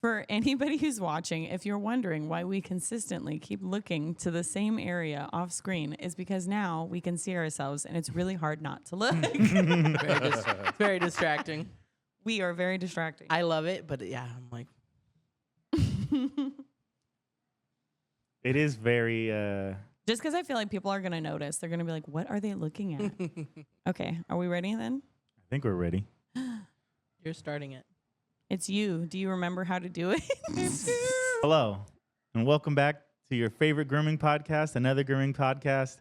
For anybody who's watching, if you're wondering why we consistently keep looking to the same area off screen, is because now we can see ourselves and it's really hard not to look. It's very distracting. We are very distracting. I love it, but yeah, I'm like, It is very. Just because I feel like people are going to notice. They're going to be like, what are they looking at? Okay, are we ready then? I think we're ready. you're starting it. It's you. Do you remember how to do it? Hello, and welcome back to your favorite grooming podcast, another grooming podcast.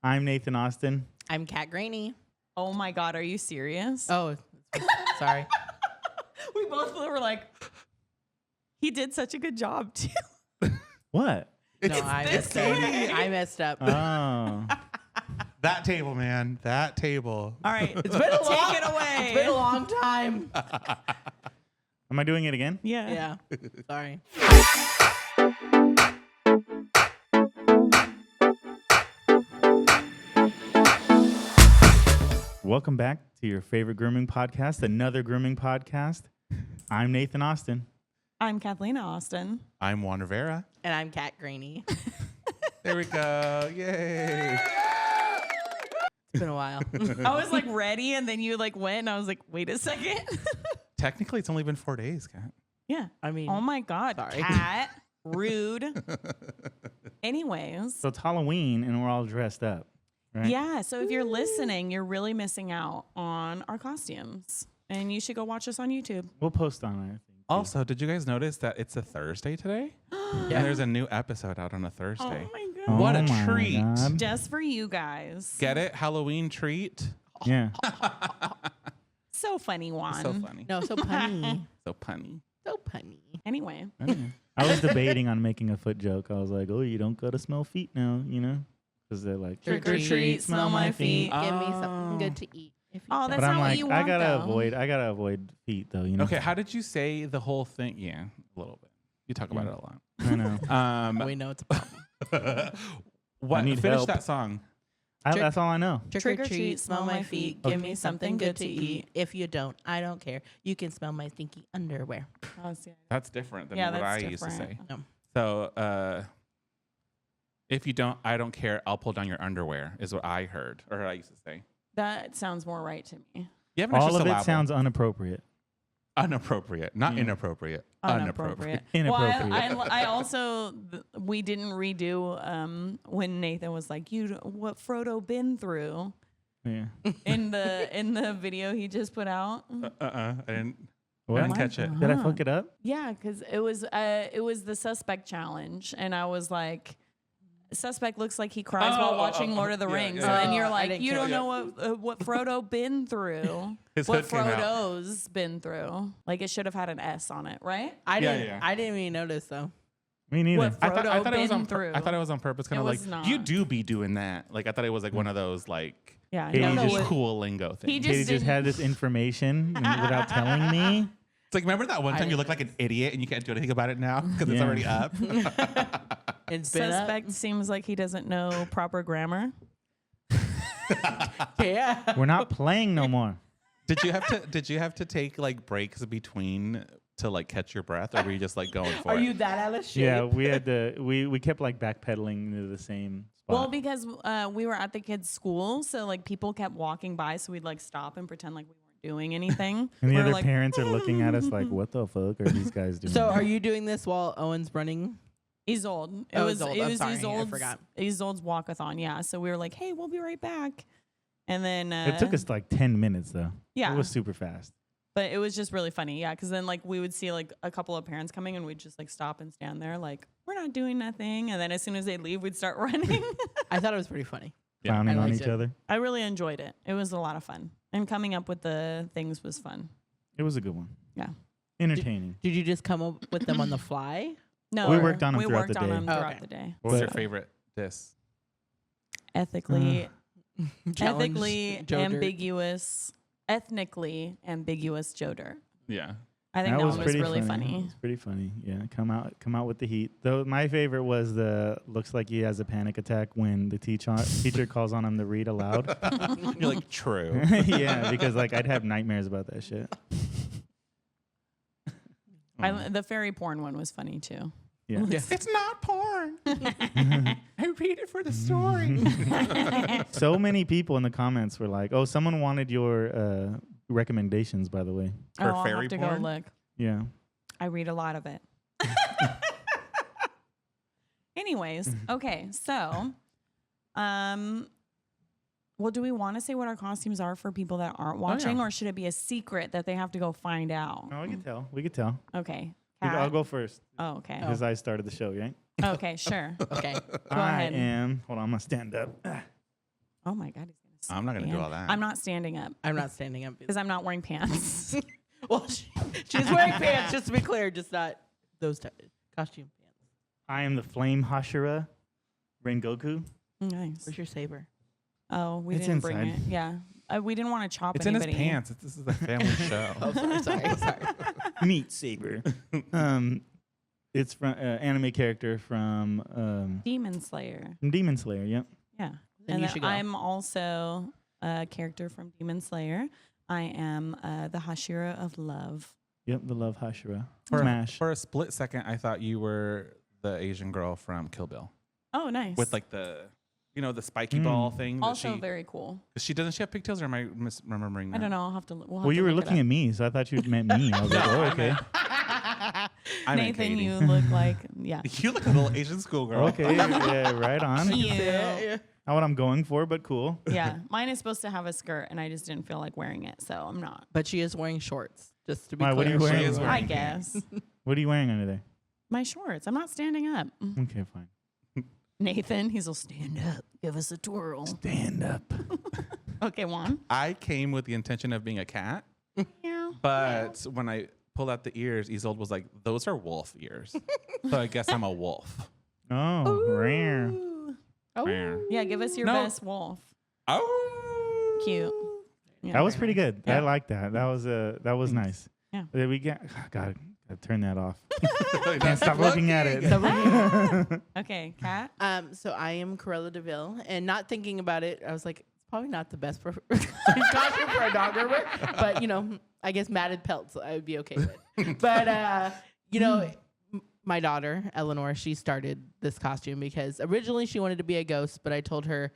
I'm Nathan Austin. I'm Kat Graney. Oh my God, are you serious? Oh, sorry. We both were like, he did such a good job too. What? No, I messed up. I messed up. Oh, That table, man. That table. All right, It's been a long, take it away. It's been a long time. am I doing it again? Yeah. Yeah. Sorry. Welcome back to your favorite grooming podcast, another grooming podcast. I'm Nathan Austin. I'm Kathleen Austin. I'm Juan Rivera. And I'm Kat Graney. There we go. Yay. It's been a while. I was like ready, and then you like went, and I was like, wait a second. Technically, it's only been 4 days, Kat. Yeah. I mean, Oh my God, Sorry. Cat, rude. Anyways, So it's Halloween, and we're all dressed up, right? yeah. So if you're listening, you're really missing out on our costumes, and you should go watch us on YouTube. We'll post on our thing. Also, did you guys notice that it's a Thursday today? And there's a new episode out on a Thursday. Oh my God. Oh What a my treat. God. Just for you guys. Get it? Halloween treat. Yeah. So funny, Juan. So funny. no, so punny. So punny. So punny. Anyway. I was debating on making a foot joke. I was like, oh, you don't go to smell feet now, you know? Because they're like, Trick or treat, smell my feet. Give me something good to eat. If you Oh, don't. that's but I'm not what like, you I want, gotta though. avoid feet though, you know? Okay, how did you say the whole thing? Yeah, a little bit. You talk about it a lot. I know. we know it's a problem. What? need Finish help. that song. That's all I know. Trick or treat, smell my feet. Give me something good to eat. If you don't, I don't care. You can smell my stinky underwear. Oh, see, That's different than yeah, what that's I used to say. different. No. So, if you don't, I don't care. I'll pull down your underwear is what I heard, or I used to say. That sounds more right to me. Yeah, but it's All just of it syllable. sounds inappropriate. Inappropriate, not Yeah. inappropriate. Inappropriate. Inappropriate. Well, I also we didn't redo when Nathan was like, "You what Frodo been through?" Yeah. in the video he just put out. I didn't. What? I didn't catch it. Did I fuck it up? Yeah, because it was the suspect challenge, and I was like, "Suspect looks like he cries while watching Lord of the Yeah, Rings," yeah, and yeah. you're I like, didn't "You catch don't it. know what Frodo been through." His What hood came out. Frodo's been through. Like it should have had an S on it, right? I Yeah, didn't. yeah. I didn't even notice though. Me neither. What I Frodo thought it was been on. through. I thought it was on purpose. Kind It of like was not. you do be doing that. Like I thought it was like one of those like Yeah, He no, just- cool lingo things. He Katie just didn't- had this information without telling me. It's like remember that one time you look like an idiot and you can't do anything about it now because it's Yeah. already up. It's been up. Suspect seems like he doesn't know proper grammar. Yeah. We're not playing no more. Did you have to take like breaks between to like catch your breath, or were you just like going for Are it? you that out of shape? Yeah, we had to. We kept like backpedaling into the same spot. Well, because we were at the kids' school, so like people kept walking by, so we'd like stop and pretend like we weren't doing anything. and the We were other like, parents are looking at us like, "What the fuck are these guys doing?" So are you doing this while Owen's running? Isolde. Oh, Isolde. I'm sorry, I Isolde's, forgot. Isolde's walkathon, yeah. So we were like, hey, we'll be right back. And then It took us like 10 minutes though. yeah, It was super fast. but it was just really funny, yeah. Because then like we would see like a couple of parents coming, and we'd just like stop and stand there, like we're not doing nothing. And then as soon as they leave, we'd start running. I thought it was pretty funny. Yeah, Clowning I on liked each it. other. I really enjoyed it. It was a lot of fun, and coming up with the things was fun. It was a good one. Yeah. Entertaining. Did you just come up with them on the fly? No, We worked on 'em we throughout worked the on day. them Oh, throughout okay. the day. What was your But- favorite diss? Ethically, Challenge ethically Joe Dirt. ambiguous, ethnically ambiguous Joe Dirt. Yeah. I think that one was pretty really funny. It's pretty funny. Yeah, come out with the heat. Though my favorite was the looks like he has a panic attack when the teacher calls on him to read aloud. You're like true. Yeah, because like I'd have nightmares about that shit. The fairy porn one was funny too. Yeah. It's not porn. I read it for the story. So many people in the comments were like, "Oh, someone wanted your recommendations." By the way, For I'll fairy have to porn? go look. yeah. I read a lot of it. Anyways, okay, so, well, do we want to say what our costumes are for people that aren't watching, or should it be a secret that they have to go find out? No, we could tell. We could tell. Okay. I'll Kat? go first Oh, okay. because I started the show, right? Okay, sure. Okay. Go I ahead. am. Hold on, I'm gonna stand up. Oh my God, he's gonna I'm not gonna do stand. all that. I'm not standing up I'm not standing up. because I'm not wearing pants. Well, she's wearing pants, just to be clear, just not those costume pants. I am the Flame Hashira Rengoku. Nice. Where's your saber? Oh, we It's didn't bring inside. it. Yeah, we didn't want to chop It's in his anybody. pants. This is a family show. Oh, sorry. Meat Saber. It's from anime character from Demon Slayer. Demon Slayer. Yep. Yeah. Then And you then should go. I'm also a character from Demon Slayer. I am the Hashira of Love. Yep. The Love Hashira. For, Smash. for a split second, I thought you were the Asian girl from Kill Bill Oh, nice. with like the, the spiky ball thing. That also she, very cool. doesn't she have pigtails, or am I misremembering that? I don't know. I'll have to. We'll have Well, to you were look it looking up. at me, so I thought you meant me. I was like, oh, okay. I meant Nathan, Katie. you look like You look a little Asian schoolgirl. Okay. Yeah, right on. cute. Not what I'm going for, but cool. Yeah, mine is supposed to have a skirt, and I just didn't feel like wearing it, so I'm not. But she is wearing shorts, just to be Why, clear. what are you wearing? She is I wearing guess What are you wearing under there? my shorts. I'm not standing up. Okay, fine. Nathan, he's will stand up. Give us a twirl. Stand up. Okay, Juan. I came with the intention of being a cat, Yeah. but when I pulled out the ears, Isolde was like, "Those are wolf ears." So I guess I'm a wolf. Oh, rare. Rare. Yeah, give us your No. best wolf. Oh, Cute. Yeah. That was pretty good. Yeah. I like that. That was nice. Yeah. We got. God, gotta turn that off. Can't stop looking at it. Okay, Kat. So I am Corella DeVille, and not thinking about it, I was like, it's probably not the best costume for a dog groomer, but I guess matted pelts I would be okay with. But my daughter Eleanor, she started this costume because originally she wanted to be a ghost, but I told her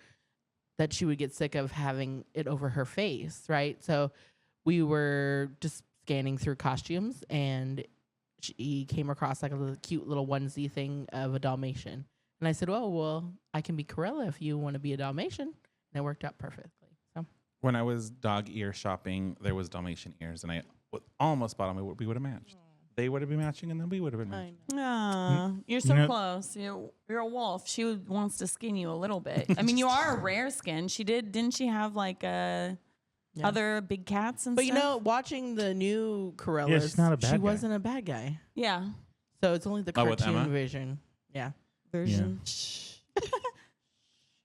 that she would get sick of having it over her face, right? So we were just scanning through costumes, and she came across like a little cute little onesie thing of a Dalmatian. And I said, oh, well, I can be Corella if you want to be a Dalmatian. And it worked out perfectly. So when I was dog ear shopping, there was Dalmatian ears, and I almost bought them. We would have matched. They would have been matching, and then we would have been I matching. know. Aw, you're so You know- close. You're a wolf. She wants to skin you a little bit. I mean, you are a rare skin. Didn't she have like Yeah. other big cats and But stuff? watching the new Corellas, Yeah, she's not a bad she guy. wasn't a bad guy. Yeah. So it's only the Oh, with Emma? cartoon version. Yeah. Version. I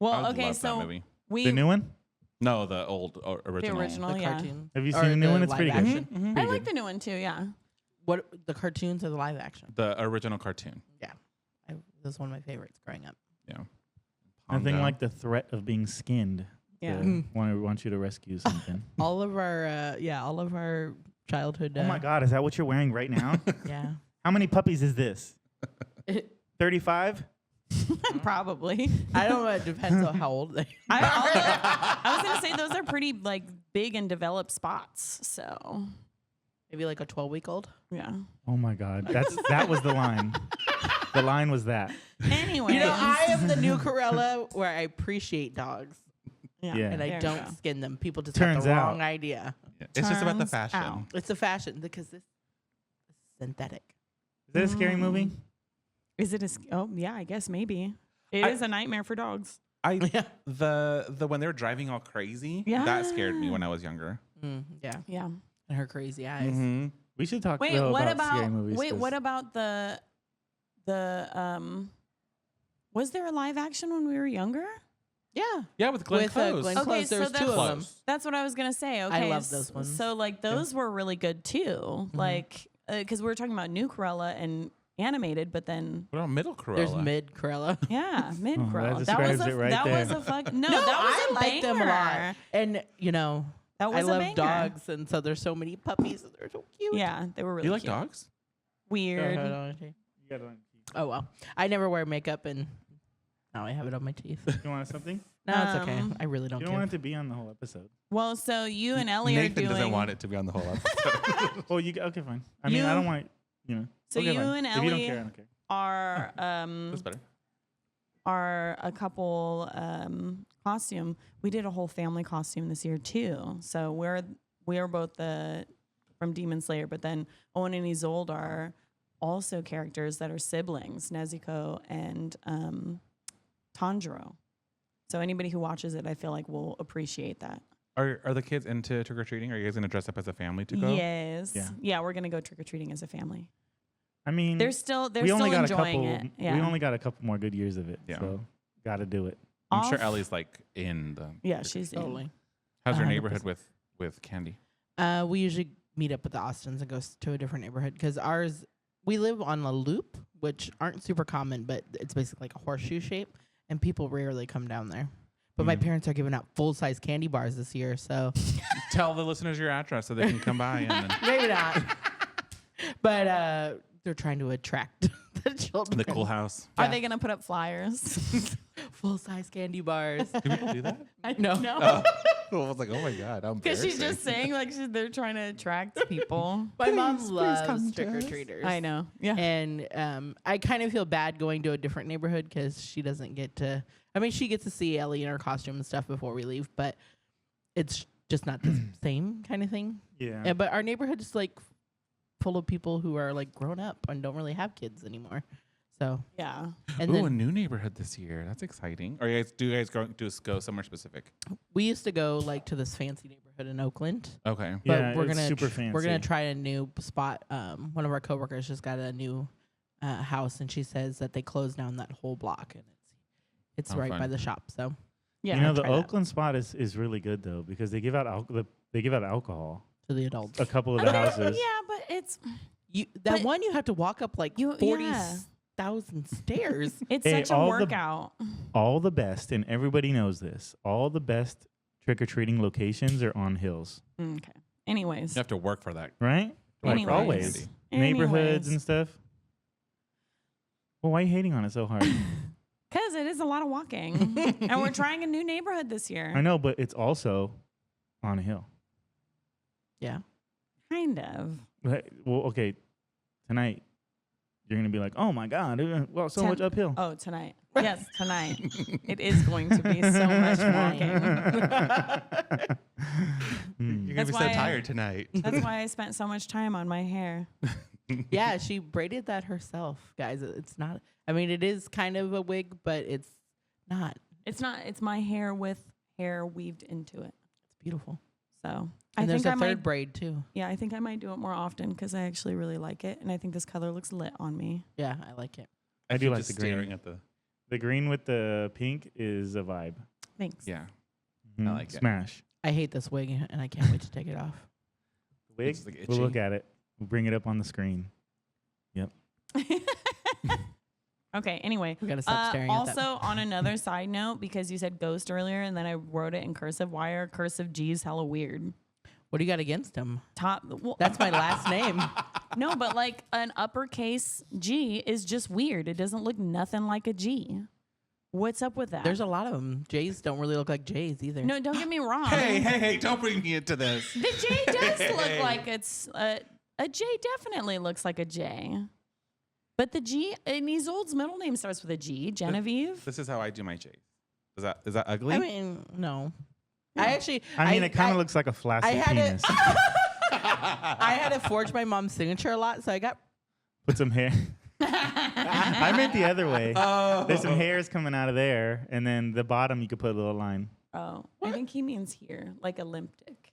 Well, would okay, love that so movie. we The new one? No, the old original. the original, The yeah. cartoon. Have you Or seen the new one? It's live pretty good. action. Mhm. I Pretty like good. the new one too. Yeah. What, the cartoons or the live action? The original cartoon. That was one of my favorites growing up. Yeah. Nothing Hondo. like the threat of being skinned. Yeah. To want you to rescue something. All of our childhood. Oh my God, is that what you're wearing right now? Yeah. How many puppies is this? 35? Probably. I don't know. It depends on how old they I was gonna say those are pretty like big and developed spots. So Maybe like a 12-week-old. yeah. Oh my God, that was the line. The line was that. Anyway, I am the new Corella where I appreciate dogs Yeah. and There I you don't go. skin them. People just Turns have the out. wrong idea. Yeah. It's just about the Turns fashion. out. It's a fashion because this is synthetic. Is that a scary movie? Is it oh yeah, I guess maybe. It is a nightmare for dogs. Yeah. The when they were driving all crazy, that scared me when I was younger. Yeah. Yeah. And her crazy eyes. Mm-hmm. We should talk Wait, though, what about scary about movies. wait, 'cause what about the was there a live action when we were younger? Yeah. Yeah, with Glenn With, Close. Glenn Okay, Close. so There's two that's- of them. Close. That's what I was gonna say. Okay, love those ones. So like those were really good too. Like because we were talking about new Corella and animated, but then What about Middle Cruella? There's mid Corella. yeah, mid Oh, Corella. that describes it right that there. was a fuck. No, No, that was I a like them a lot. banger. And That was I a love banger. dogs, and so there's so many puppies, and they're so cute. Yeah, they were really you like cute. dogs? Weird. You got it on your teeth. Oh well, I never wear makeup, and now I have it on my teeth. You want something? No, it's okay. I really don't You care. don't want it to be on the whole episode. Well, so you and Ellie are Nathan doing. doesn't want it to be on the whole episode. Oh, okay, fine. I mean, I You- don't want, So okay, you fine. and If you don't Ellie care, I don't care. are That's better. are a couple costume. We did a whole family costume this year too. So we are both from Demon Slayer, but then Owen and Isolde are also characters that are siblings, Nezuko and Tanjiro. So anybody who watches it, I feel like will appreciate that. Are the kids into trick or treating? Are you guys gonna dress up as a family to go? Yes. Yeah. Yeah, we're gonna go trick or treating as a family. I mean, They're still we only got enjoying a couple. it. Yeah. We only got a couple more good years of it. Yeah. So got to do it. I'm sure Off- Ellie's like in the. Yeah, she's in. Totally. How's your 100%. neighborhood with Candy? We usually meet up with the Austins and go to a different neighborhood because we live on a loop, which aren't super common, but it's basically like a horseshoe shape, and people rarely come down there. But my parents are giving out full-size candy bars this year, so Tell the listeners your address so they can come by and maybe not. But they're trying to attract the children. the cool house. Are Yeah. they gonna put up flyers? Full-size candy bars. Do people do that? I know. No. I was like, oh my god, I'm Because she's just saying like they're trying to attract people. My mom Please loves come to us. trick-or-treaters. I know. Yeah. And I kind of feel bad going to a different neighborhood because she doesn't get to. I mean, she gets to see Ellie in her costume and stuff before we leave, but it's just not the same kind of thing. Yeah. Yeah, but our neighborhood is like full of people who are like grown up and don't really have kids anymore. So Yeah. and Ooh, a then new neighborhood this year. That's exciting. Are you guys go somewhere specific? we used to go like to this fancy neighborhood in Oakland. Okay. But Yeah, we're it's gonna super fancy. we're gonna try a new spot. One of our coworkers just got a new house, and she says that they closed down that whole block, and it's Oh, right fun. by the shop. So Yeah. you know, I'd the try that. Oakland spot is really good though because they give out alcohol. to the adults, A couple of the houses. Yeah, but it's that but one you have to walk up like You- 40,000 stairs. Hey, such a all the- workout. All the best, and everybody knows this. All the best trick or treating locations are on hills, Okay. Anyways. You have to work for that. right? Like Anyways. always, neighborhoods and stuff. Well, why are you hating on it so hard? Because it is a lot of walking. And we're trying a new neighborhood this year. I know, but it's also on a hill. Yeah. Kind of. Well, okay, tonight you're gonna be like, "Oh my God, well, so much uphill." Oh, tonight. Yes, tonight. It is going to be so much walking. Hmm. You're That's gonna be so why I- tired tonight. That's why I spent so much time on my hair. Yeah, she braided that herself, guys. It's not. I mean, it is kind of a wig, but it's not. It's not. It's my hair with hair weaved into it. It's beautiful. So And I there's think a I third might. braid too. Yeah, I think I might do it more often because I actually really like it, and I think this color looks lit on me. Yeah, I like it. I do keep like just the green. staring at the. The green with the pink is a vibe. Thanks. Yeah. Mhm. like it. Smash. I hate this wig, and I can't wait to take it off. Wig. It's like We'll look itchy. at it. We'll bring it up on the screen. Okay. Anyway. We gotta stop staring at that. Also, on another side note, because you said ghost earlier, and then I wrote it in cursive. Why are cursive G's hella weird? What do you got against him? Top. Well, That's my last name. no, but like an uppercase G is just weird. It doesn't look nothing like a G. What's up with that? There's a lot of them. J's don't really look like J's either. No, don't get me wrong. Hey! Don't bring me into this. The J does look like it's a J. Definitely looks like a J. But the G in Isolde's middle name starts with a G. Genevieve. This is how I do my J's. Is that ugly? I mean, no. I actually. I mean, it kind of looks like a I flaccid had penis. I had to forge my mom's signature a lot, so I got. Put some hair. I meant the other way. Oh. There's some hairs coming out of there, and then the bottom you could put a little line. Oh, I think he means here, like a limp dick.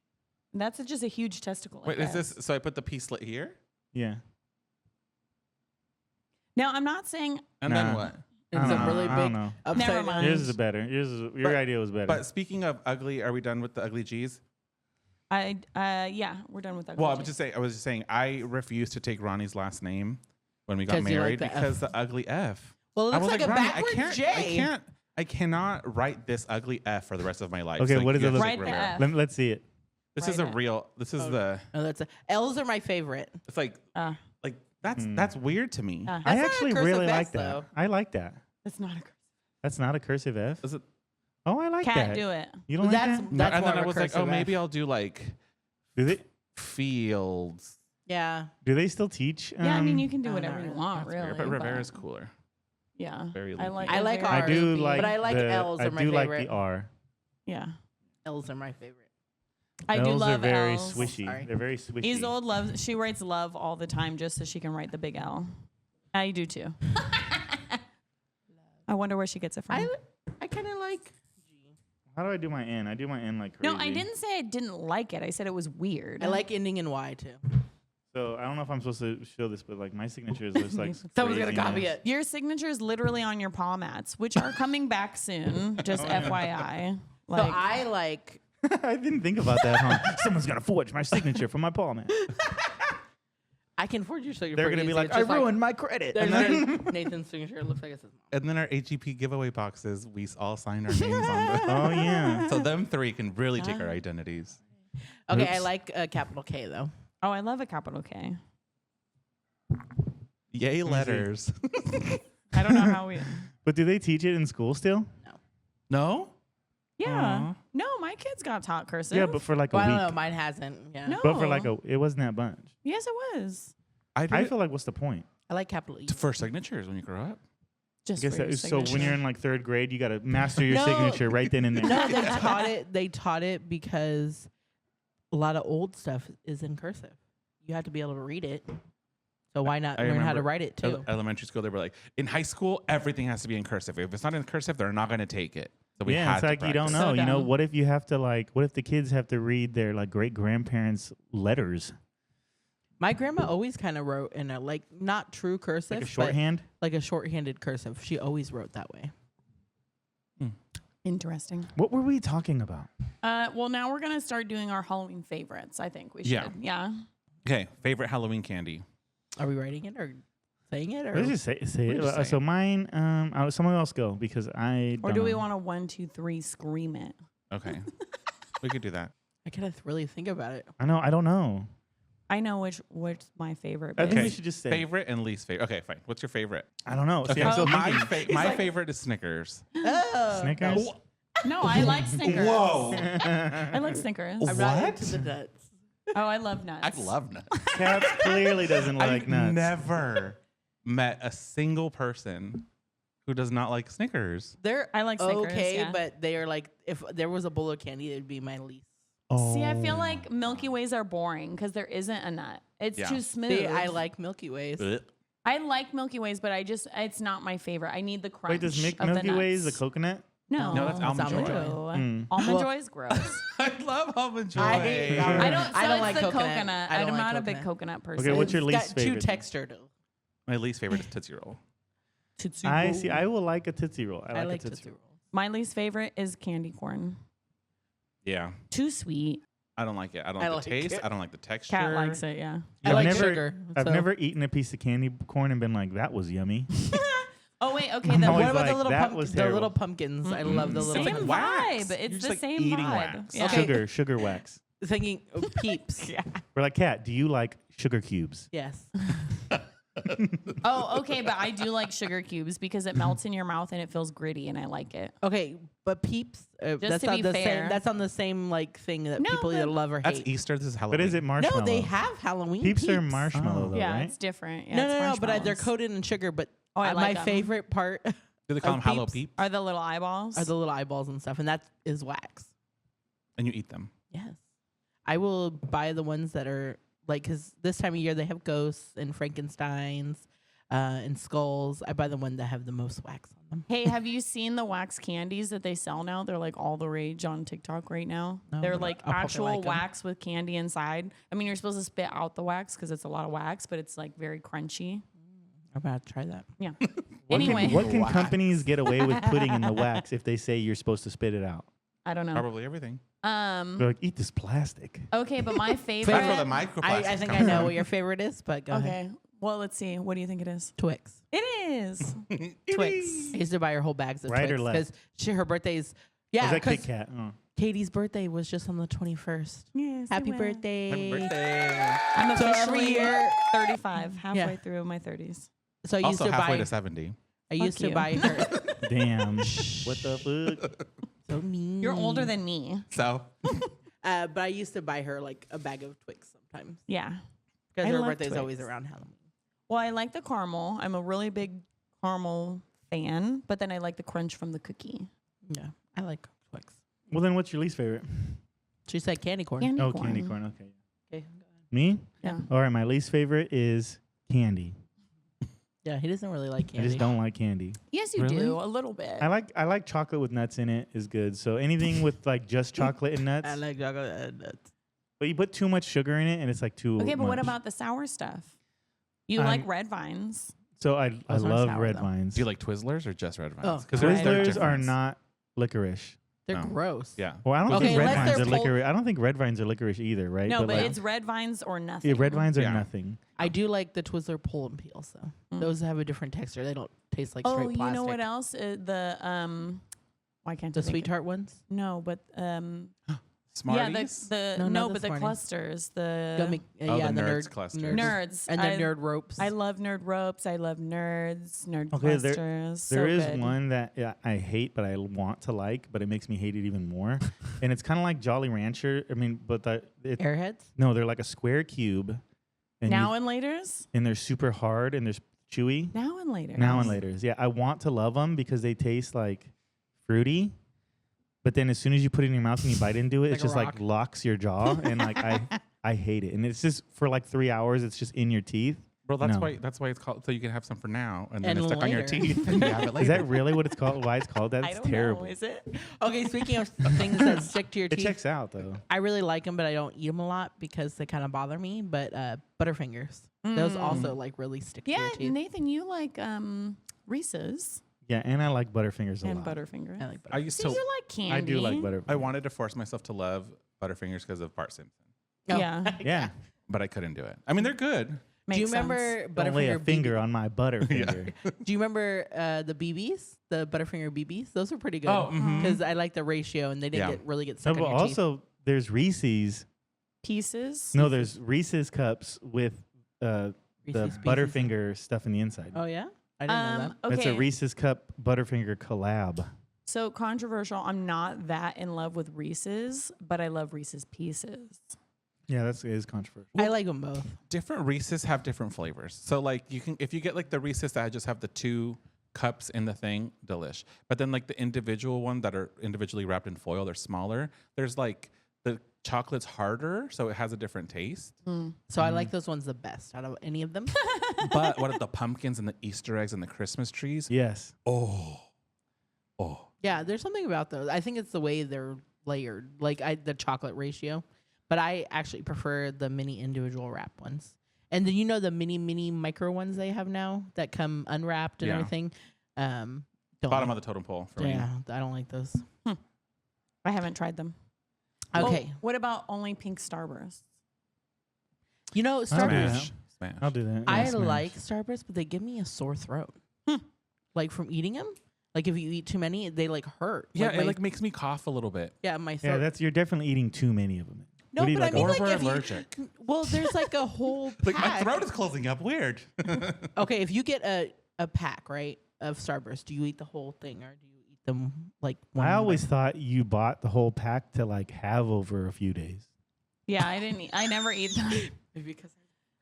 That's just a huge testicle. I Wait, is guess. this? So I put the P slit here, Yeah. Now, I'm not saying. and Nah. then what? It's I a don't know. really I don't big know. upside Never down. mind. Yours is better. Your idea was better. But speaking of ugly, are we done with the ugly G's? Yeah, we're done with that. Well, I was just saying, I refused to take Ronnie's last name when we got 'Cause you like married the F. because the ugly F. Well, it I looks was like a Ronnie, backwards J. I cannot write this ugly F for the rest of my life. Okay, what does you it have look to Write the remember. F. Let's see it. This is a Write it. real. This is the. Oh, that's L's are my favorite. It's like That's weird to me. Yeah. I That's not a actually cursive really S, like that. though. I like that. It's not a cursive. That's not a cursive F. Is it? Oh, I like Can't that. do it. You don't That's like that? that's and more then of I a was like, oh, cursive maybe F. I'll do like Do fields. Yeah. they still teach? Yeah, I mean, you can do Oh, whatever no, you that's want, That's really. weird, but Rivera's cooler. Yeah. Very I leaky. like I like Rivera. I ours. do But like. I like the, L's I are my do like favorite. the R. Yeah. L's are my favorite. I do L's love are very L's. swishy. Sorry. They're very swishy. Isolde loves, she writes love all the time just so she can write the big L. I do too. I wonder where she gets it from. I kind of like G. How do I do my N? I do my N like crazy. No, I didn't say I didn't like it. I said it was weird. I like ending in Y too. So I don't know if I'm supposed to show this, but like my signature is just like Someone's gonna crazy copy nice. it. Your signature is literally on your palm mats, which are coming back soon. Just FYI. So I like. I didn't think about that, huh? Someone's gonna forge my signature from my palm. I can forge your signature. They're gonna be like, I ruined my credit. There's And then, Nathan's signature. It looks like it says mom. And then our AGP giveaway boxes, we all signed our names on them. oh yeah. So them three can really take our identities. Okay, Oops. I like capital K though. Oh, I love a capital K. Yay letters. I don't know how we. But do they teach it in school still? No? Yeah. No, my kids got taught cursive. Yeah, but for like a Well, I week. don't know. Mine hasn't. Yeah. No. But for like it wasn't that bunch. Yes, it was. I did I it feel like what's the point? I like capital E. for signatures when you grow up. Just I guess for your so. When signature. you're in like third grade, you got to master your No. signature right then and there. No, they taught it. They taught it because a lot of old stuff is in cursive. You have to be able to read it. So why not I learn how to remember write it too? Elementary school, they were like, in high school, everything has to be in cursive. If it's not in cursive, they're not going to take it. So we Yeah, had it's to like you don't practice. know. So You know, dumb. what if you have to what if the kids have to read their like great grandparents' letters, My grandma always kind of wrote in a not true cursive, like a but shorthand? like a shorthanded cursive. She always wrote that way. Interesting. What were we talking about? Well, now we're gonna start doing our Halloween favorites. I think we should. Yeah. Yeah. Okay, favorite Halloween candy. Are we writing it or saying it? Or Let's just say it. just saying. So mine, someone else go because I. Or don't do we know. want to 1, 2, 3 scream it? Okay. We could do that. I gotta really think about it. I know. I don't know. I know which my favorite. I think is. we should just say Favorite and least favorite. Okay, fine. What's your favorite? I don't know. See, Okay, I'm so still my, thinking. my favorite is Snickers. Oh, Snickers. No, I like Snickers. Whoa. I like Snickers. I'm not What? into the nuts. Oh, I love nuts. I love nuts. Cat clearly doesn't like I've nuts. never met a single person who does not like Snickers. They're I like Snickers, okay, yeah. but they are like if there was a bowl of candy, it'd be my least. See, I feel Oh like Milky Ways are boring because there isn't a nut. It's Yeah. too smooth. See, I like Milky Ways. Ugh. I like Milky Ways, but it's not my favorite. I need the crunch. Wait, does of the Milky Ways the nuts. coconut? No, No, that's Almond Almond Joy. Joy. Almond Well- Joy is gross. I love Almond Joy. I hate Almond I don't. So I don't it's like the coconut. coconut. I don't I'm like not a big coconut. coconut person. Okay, what's your It's least got favorite? too textured. My least favorite is Tootsie Roll. I see. I will like a Tootsie Roll. I like a Tootsie Rolls. My least favorite is candy corn. Yeah. Too sweet. I don't like it. I don't I like like the taste. it. I don't like the texture. Cat likes it. Yeah. I I've like never, sugar. I've so- never eaten a piece of candy corn and been like, that was yummy. Oh wait. Okay. I'm Then always What about like, the little that was the little terrible. pumpkins? I love the little same like vibe. wax. You're It's just the like same eating vibe. wax. Yeah. Sugar wax. thinking peeps. Yeah. We're like, Cat, do you like sugar cubes? Yes. Oh, okay, but I do like sugar cubes because it melts in your mouth and it feels gritty, and I like it. Okay, but peeps. That's to on be the fair. same. That's on the same thing that No, people but- either love or That's hate. Easter. This is Halloween. But is it marshmallow? No, they have Halloween. Peeps are marshmallow, Oh. though, Yeah, right? it's different. Yeah, No, it's no, no. But they're marshmallows. coated in sugar. But Oh, I my like 'em. favorite part Do they call of them Hallow Peeps Peeps? Are the little eyeballs? are the little eyeballs and stuff, and that is wax. And you eat them. Yes, I will buy the ones that are because this time of year they have ghosts and Frankensteins and skulls. I buy the one that have the most wax on them. Hey, have you seen the wax candies that they sell now? They're like all the rage on TikTok right now. No, They're but like I'll probably actual like 'em. wax with candy inside. I mean, you're supposed to spit out the wax because it's a lot of wax, but it's like very crunchy. I'm about to try that. Yeah. What Anyway, can companies get away with putting in the wax if they say you're supposed to spit it out? I don't know. Probably everything. They're like, eat this plastic. Okay, but my favorite. That's where the microplastics I think come I know from. what your favorite is, but go ahead. Okay. Well, let's see. What do you think it is? Twix. It is. Twix. I used to buy her whole bags of Right or Twix left? because her birthday's yeah. Is that Kit 'cause Kat? Oh. Katie's birthday was just on the 21st. Yes, Happy birthday. Happy birthday. I'm So officially every year- 35, halfway Yeah. through my 30s. So I used Also to halfway buy. to 70. I used to you. buy her. Damn. What the fuck? So mean. You're older than me. So But I used to buy her like a bag of Twix sometimes Yeah. because I her love birthday's Twix. always around Halloween. Well, I like the caramel. I'm a really big caramel fan, but then I like the crunch from the cookie. Yeah, I like Twix. Well, then what's your least favorite? She said candy corn. Candy Oh, corn. candy corn. Okay. Okay. Me? Yeah. All right. My least favorite is candy. Yeah, he doesn't really like I candy. just don't like candy. Yes, you Really? do. A little bit. I like chocolate with nuts in it is good. So anything with like just chocolate and nuts. I like chocolate and nuts. But you put too much sugar in it and it's like too Okay, but what much. about the sour stuff? You like red vines. So I Those aren't love sour, red though. vines. do you like Twizzlers or just red vines? Oh, Because Twizzlers are not licorice. They're Oh. gross. Yeah. Well, I don't Okay, think red unless vines they're are pulled- licorice. I don't think red vines are licorice either, right? No, but like, it's red vines or nothing. yeah, red vines are Yeah. nothing. I do like the Twizzler pull and peels though. Mm. Those have a different texture. They don't taste like Oh, straight you plastic. know what else? Why can't The I think sweet of- tart ones. No, but Smarties. yeah, No, not but the the Smarties. clusters, the Gummy, Oh, yeah, the the Nerds nerd clusters. nerds, and the nerd ropes. I love nerd ropes. I love nerd Okay, clusters. There is good. one that I hate, but I want to like, but it makes me hate it even more. And it's kind of like Jolly Rancher. I mean, but Airheads. no, they're like a square cube. And Now and laters. and they're super hard and they're chewy. Now and later. Now and laters. Yeah, I want to love them because they taste like fruity. But then as soon as you put it in your mouth and you bite into it, Like it's a just like rock. locks your jaw. And like I hate it. And it's just for like 3 hours, it's just in your teeth. Well, that's No. why it's called. So you can have some for now, and then And it's stuck on your later. teeth, and you have it later. Is that really what it's called? Why it's called that? I It's don't terrible. know. Is it? Okay, speaking of things that stick to your It teeth, checks out though. I really like them, but I don't eat them a lot because they kind of bother me. But Butterfingers, those also like really stick to Yeah, your teeth. Nathan, you like Reese's Yeah, and I like Butterfingers a and lot. Butterfingers. I like I used So to. you like candy. I do like Butterfingers. I wanted to force myself to love Butterfingers because of Bart Simpson, Oh. Yeah. Yeah. but I couldn't do it. I mean, they're good. Do you Makes sense. remember Don't lay a Butterfinger finger BB? on my Butterfinger. Do you remember the BBs, the Butterfinger BBs? Those are pretty good Oh, mhm. because I like the ratio and they didn't Yeah. really get No, stuck but on your teeth. also there's Reese's. Pieces. No, there's Reese's cups with the Reese's Pieces. Butterfinger stuff in the inside. Oh yeah, I didn't know that. Okay. That's a Reese's cup Butterfinger collab. So controversial. I'm not that in love with Reese's, but I love Reese's Pieces. Yeah, it is controversial. I like them both. Different Reese's have different flavors. So like you can, if you get like the Reese's that just have the 2 cups in the thing, delish. But then like the individual one that are individually wrapped in foil, they're smaller. There's like the chocolate's harder, so it has a different taste. So I like those ones the best out of any of them. But what are the pumpkins and the Easter eggs and the Christmas trees? Yes. Oh. Yeah, there's something about those. I think it's the way they're layered, like the chocolate ratio. But I actually prefer the mini individual wrap ones. And then you know the mini micro ones they have now that come unwrapped and Yeah. everything. Don't Bottom like, of the totem pole for me. yeah, I don't like those. I haven't tried them. Okay, Oh, what about only pink Starburst? you know I'll do Starburst. that. Smash. Smash. I'll do that. I Yeah, smash. like Starburst, but they give me a sore throat. Like from eating them. Like if you eat too many, they like hurt. Yeah, my, it like makes me cough a little bit. yeah, my throat. Yeah, that's you're definitely eating too many of them. no, what do you but like, I mean Or like we're if allergic. you, well, there's like a whole Like my pack. throat is closing up weird. Okay, if you get a pack, right, of Starburst, do you eat the whole thing or do you eat them like one I at a always time? thought you bought the whole pack to like have over a few days. Yeah, I didn't. I never eat them. because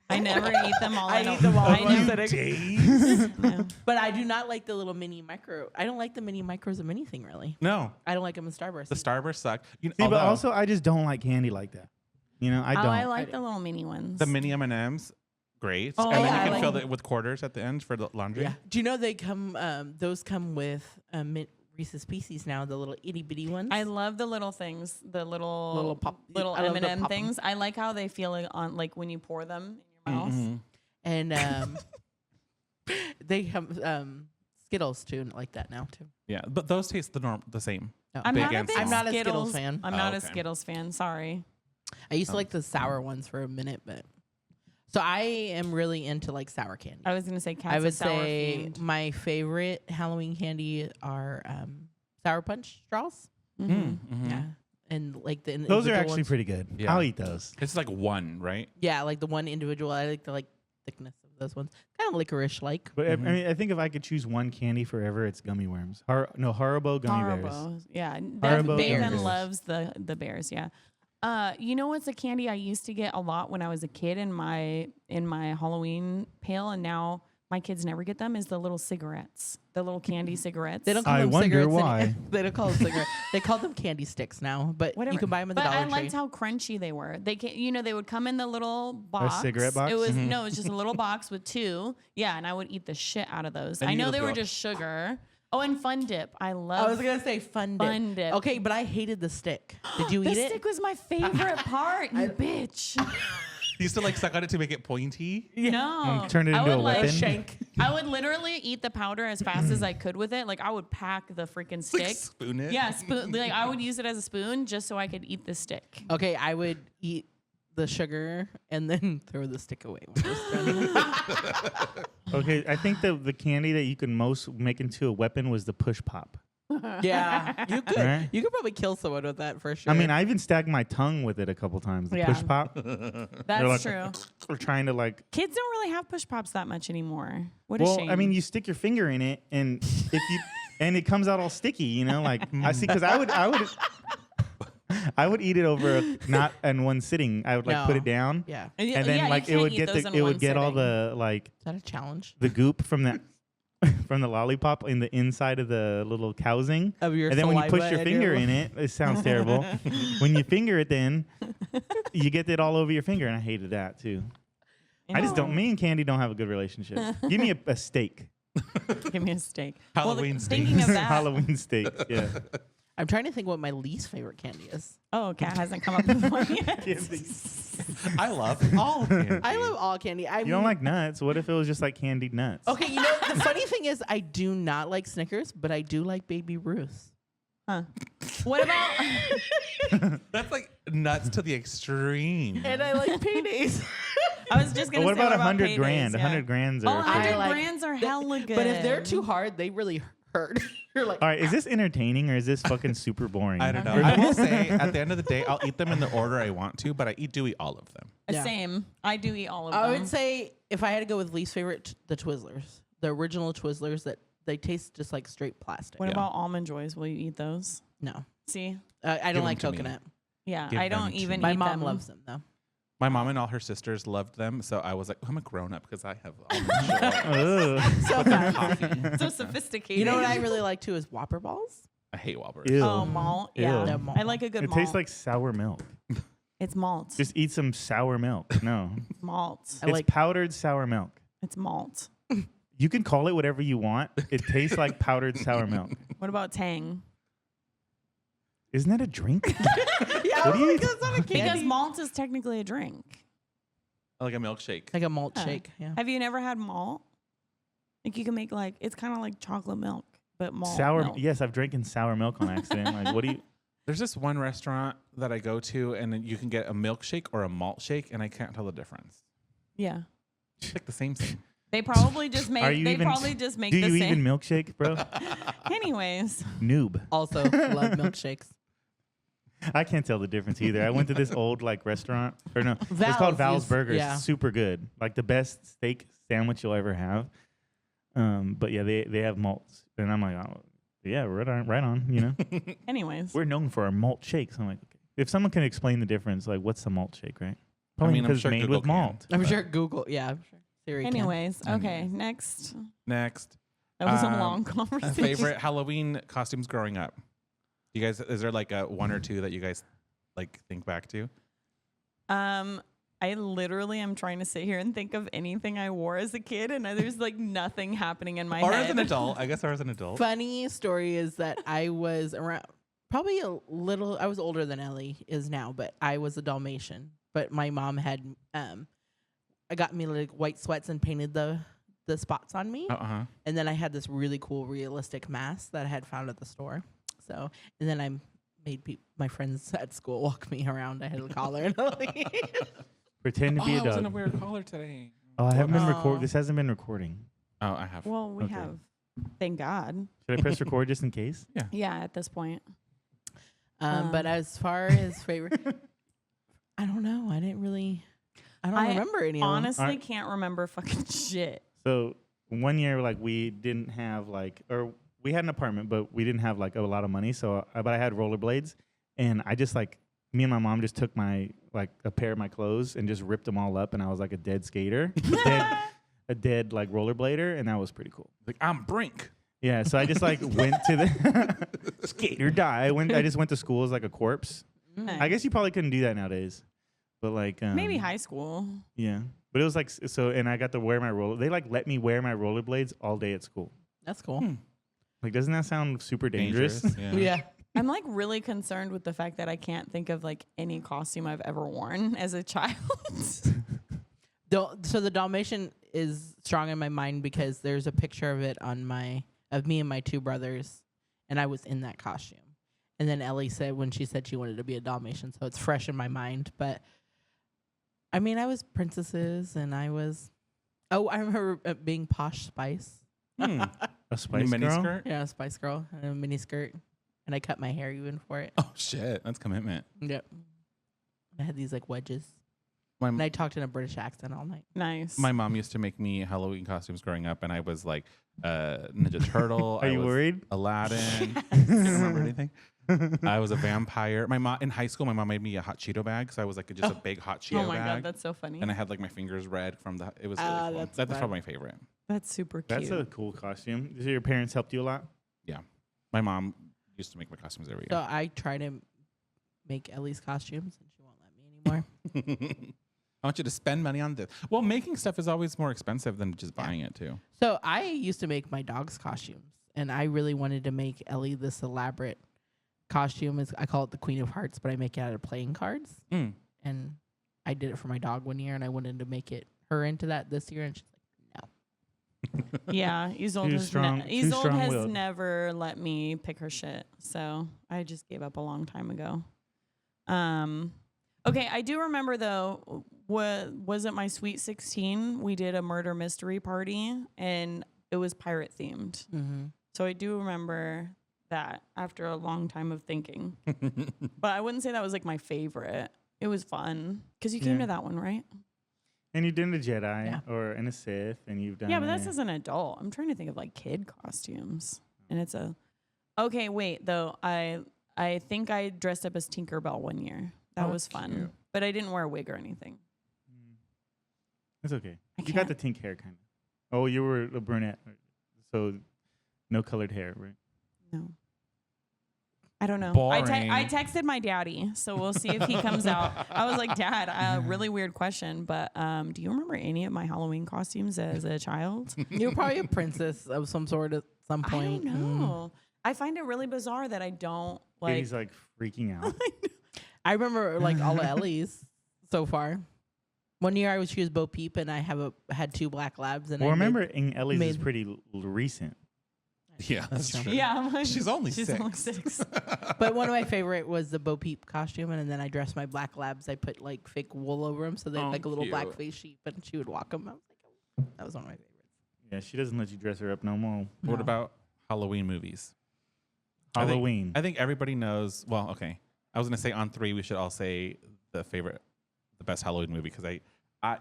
I never eat them all. I don't- eat them all I in one never- sitting. no. But I do not like the little mini micro. I don't like the mini micros of anything really. No, I don't like them in Starburst. the Starburst suck. You know, See, but although also I just don't like candy like that. You know, I don't. Oh, I like the little mini ones. the mini M&Ms, great. Oh, and then yeah, you I can like fill them. it with quarters at the end for the laundry. Yeah. Do you know they come? Those come with Reese's Pieces now. The little itty bitty ones. I love the little things, the little pop- little I love the M&M pop 'em. things. I like how they feel like on like when you pour them in your mouth. Mhm. and they have Skittles too, like that now too. Yeah, but those taste the same. No. I'm Big not a and big small. I'm not a Skittles Skittles fan. I'm Oh, not a okay. Skittles fan. Sorry. I used to like the sour ones for a minute, but so I am really into like sour candy. I was gonna say cats. I would a sour say fiend. my favorite Halloween candy are sour punch straws. Mhm. Mhm. Yeah, and like the Those are individual actually ones. pretty good. Yeah. I'll eat those. It's like one, right? Yeah, like the one individual. I like the thickness of those ones. Kind of licorice like. But I mean, I think if I could choose one candy forever, it's gummy worms. Haribo gummy bears. Haribo. Yeah. Haribo Nathan gummy bears. loves the bears. Yeah. You know what's a candy I used to get a lot when I was a kid in my Halloween pail, and now my kids never get them, is the little cigarettes, the little candy cigarettes. They don't call I them wonder cigarettes. why. They don't call them cigarettes. They call them candy sticks now, but Whatever. you can buy them at the But Dollar I Tree. liked how crunchy they were. They can, they would come in the little box. cigarette box? It was no, it was just a little box with two. Yeah, and I would eat the shit out of those. And I you know would they were throw- just sugar. Oh, and Fun Dip. I love. I was gonna say Fun Dip. Fun Dip. Okay, but I hated the stick. Did you the eat it? stick was my favorite part. You bitch. You used to like suck on it to make it pointy. No. Turn it I into a would, like, weapon. Shank. I would literally eat the powder as fast as I could with it. Like I would pack the freaking Like stick. spoon it. Yeah, spoon. Like I would use it as a spoon just so I could eat the stick. Okay, I would eat the sugar and then throw the stick away. When it was done. Okay, I think the candy that you can most make into a weapon was the push pop. Yeah, you could. Right? You could probably kill someone with that for sure. I mean, I even stabbed my tongue with it a couple times. The Yeah. push pop. That's like- true. We're trying to like. Kids don't really have push pops that much anymore. What a Well, shame. I mean, you stick your finger in it, and if you and it comes out all sticky, Like I see, because I would eat it over not in one sitting. I would like put No. it down, yeah. Is Yeah, and then you like it can't would eat get those the in it one would get all sitting. the like that a challenge? the goop from the from the lollipop in the inside of the little housing. Of your And then when you saliva push your and finger in it sounds terrible. When you finger it, then you get it all over your finger, and I hated that too. I just don't. Me and candy don't have a good relationship. Give me a steak. Give me a steak. Halloween Thinking of that. Halloween steak. Yeah. I'm trying to think what my least favorite candy is. Oh, Kat hasn't come up with one yet. I love all candy. I love all candy. You don't like nuts? What if it was just like candied nuts? Okay, the funny thing is, I do not like Snickers, but I do like Baby Ruth. Huh. What about? That's like nuts to the extreme. And I like paydays. I was just But gonna what say about $100 $100 grand? $100 grands Oh, are. I 100 like- grands are hella good. But if they're too hard, they really hurt. You're like, All right, is this entertaining or is this fucking super boring? I don't know. I will say at the end of the day, I'll eat them in the order I want to, but I do eat all of them. Yeah. Same. I do eat all of them. I would say if I had to go with least favorite, the Twizzlers, the original Twizzlers that they taste just like straight plastic. What Yeah. about almond joys? Will you eat those? No, See? I Give don't 'em like to me. coconut. Yeah, Give I them don't to even me. My eat mom them. loves them though. My mom and all her sisters loved them, so I was like, I'm a grown up because I have almond joy. Ugh. So bad. So sophisticated. You know what I really like too is Whopper balls. I hate Whoppers. Ew. Oh, malt. Yeah. Ew. Yeah, malt. I like a good It malt. tastes like sour milk. It's malt. Just eat some sour milk. No. Malt. I It's like- powdered sour milk. It's malt. You can call it whatever you want. It tastes like powdered sour milk. What about Tang? Isn't that a drink? Yeah, What do you eat? that's not a Because candy. malt is technically a drink. Like a milkshake. Like a malt Yeah. shake. Yeah. Have you never had malt? Like you can make it's kind of like chocolate milk, but malt. Sour. milk. Yes, I've drinking sour milk on accident. Like, what do you? There's this one restaurant that I go to, and then you can get a milkshake or a malt shake, and I can't tell the difference. Yeah. It's like the same thing. They probably just make. Are you They even? probably just make Do the you same. even milkshake, bro? Anyways, Noob. Also love milkshakes. I can't tell the difference either. I went to this old like restaurant, or no, it's Val's called Val's is- Burgers. yeah. Super good, like the best steak sandwich you'll ever have. But yeah, they have malts, and I'm like, oh, yeah, right on. You know, anyways. we're known for our malt shakes. I'm like, okay. If someone can explain the difference, like, what's the malt shake, right? Probably mean, I'm because sure it's made Google with can. malt. I'm sure Google. Yeah. I'm sure Siri can. Anyways, okay. Anyways. Next. Next, That was a Um, long conversation. favorite Halloween costumes growing up. You guys, is there like a one or two that you guys like think back to? I literally am trying to sit here and think of anything I wore as a kid, and there's like nothing happening in my Or head. as an adult? I guess or as an adult. Funny story is that I was around probably a little. I was older than Ellie is now, but I was a Dalmatian. But my mom had I got me like white sweats and painted the spots on me, and then I had this really cool realistic mask that I had found at the store. So and then I made my friends at school walk me around. I had a collar and all. Pretend to be I a was in a dog. weird collar today. Oh, I haven't been Oh. record. This hasn't been recording. Oh, I have. Well, we Okay. have. Thank God. Should I press record just in case? Yeah, at this point. But as far as favorite, I don't know. I don't remember any of them. Honestly, can't remember fucking shit. So one year, like we didn't have or we had an apartment, but we didn't have like a lot of money. So, but I had rollerblades, and I just me and my mom just took a pair of my clothes and just ripped them all up, and I was like a dead skater, a dead like rollerblader, and that was pretty cool. Like, I'm Brink. Yeah, so I just went to the skate or die. I just went to school as like a corpse. I guess you probably couldn't do that nowadays, but maybe high school. Yeah, but it was like so, and I got to wear my roller. They let me wear my rollerblades all day at school. That's cool. Like, doesn't that sound super dangerous? Yeah. I'm like really concerned with the fact that I can't think of like any costume I've ever worn as a child. So the Dalmatian is strong in my mind because there's a picture of it of me and my two brothers, and I was in that costume. And then Ellie said when she said she wanted to be a Dalmatian, so it's fresh in my mind. But I mean, I was princesses, and I remember being Posh Spice. A Spice mini Girl? skirt? Yeah, a Spice Girl and a mini skirt, and I cut my hair even for it. Oh shit, that's commitment. Yep. I had these like wedges, My and I talked in a British accent all night. Nice. my mom used to make me Halloween costumes growing up, and I was like Ninja Turtle. Are I you was worried? Aladdin. Can't remember anything. I was a vampire. My mom in high school, my mom made me a hot Cheeto bag, so I was like just a big hot Cheeto Oh my bag. god, that's so funny. And I had like my fingers red from the. It was really cool. that's That's fun. probably my favorite. That's super cute. That's a cool costume. So your parents helped you a lot? Yeah, my mom used to make my costumes every So year. I try to make Ellie's costumes, and she won't let me anymore. I want you to spend money on this. Well, making stuff is always more expensive than just buying it too. So I used to make my dog's costumes, and I really wanted to make Ellie this elaborate costume. I call it the Queen of Hearts, but I make it out of playing cards. Mm. And I did it for my dog one year, and I wanted to make her into that this year, and she's like, no. Yeah, Isolde Too has, strong- too Isolde has strong-willed. never let me pick her shit, so I just gave up a long time ago. Okay, I do remember though. Was it my Sweet 16? We did a murder mystery party, and it was pirate themed. Mm-hmm. So I do remember that after a long time of thinking. But I wouldn't say that was like my favorite. It was fun because you came Yeah. to that one, right? And you've done a Jedi Yeah. or an a Sith, and you've done. Yeah, but that's as an adult. I'm trying to think of like kid costumes, and it's okay. Wait, though, I think I dressed up as Tinkerbell one year. That Oh, was fun, cute. but I didn't wear a wig or anything. It's okay. I You got can't- the Tink hair, kind of. Oh, you were a brunette, so no colored hair, right? No, I don't know. Boring. I texted my daddy, so we'll see if he comes out. I was like, Dad, really weird question, but do you remember any of my Halloween costumes as a child? You were probably a princess of some sort at some I point. don't know. I find it really bizarre that I don't like. He's like freaking out. I remember like all of Ellie's so far. One year she was Bo Peep, and I had two black labs. And Well, I remember, Ellie's is made- pretty recent. Yeah, that's true. true. Yeah, I'm like, She's only she's six. only 6. But one of my favorite was the Bo Peep costume, and then I dressed my black labs. I put like fake wool over them, so they had Oh, like a little black cute. face sheep, and she would walk them. I was like, oh, that was one of my favorites. Yeah, she doesn't let you dress her up no more. What No. about Halloween movies? Halloween. I think everybody knows. Well, okay. I was gonna say on 3 we should all say the best Halloween movie because I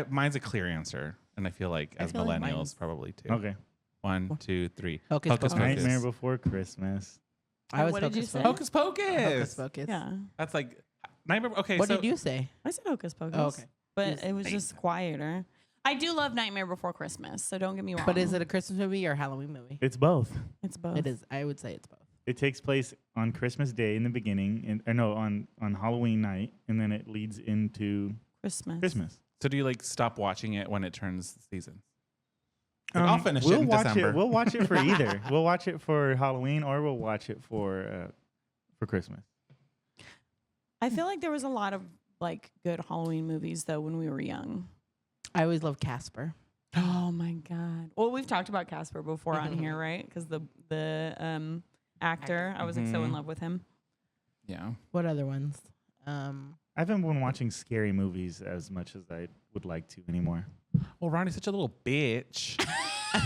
mine's a clear answer, and I feel like I as feel like millennials mine's- probably too. Okay. 1, 2, 3. Hocus Pocus. Nightmare Before Christmas. I was What did you Hocus say? Pocus. Hocus Pocus. Hocus Pocus. Yeah, That's like Nightmare. Okay, What so did you say? I said Hocus Pocus. Oh, okay. But Yes. it was just quieter. I do love Nightmare Before Christmas, so don't get me wrong. But is it a Christmas movie or a Halloween movie? It's both. It's both. It is. I would say it's both. It takes place on Christmas Day in the beginning, on Halloween night, and then it leads into Christmas. Christmas. So do you like stop watching it when it turns season? Like, I'll finish it we'll in watch December. We'll watch it for either. We'll watch it for Halloween, or we'll watch it for Christmas. I feel like there was a lot of like good Halloween movies though when we were young. I always loved Casper. Oh my god. Well, we've talked about Casper before on here, right? Because the actor, I was like so in Mhm. love with him. Yeah. What other ones? I haven't been watching scary movies as much as I would like to anymore. Well, Ronnie's such a little bitch.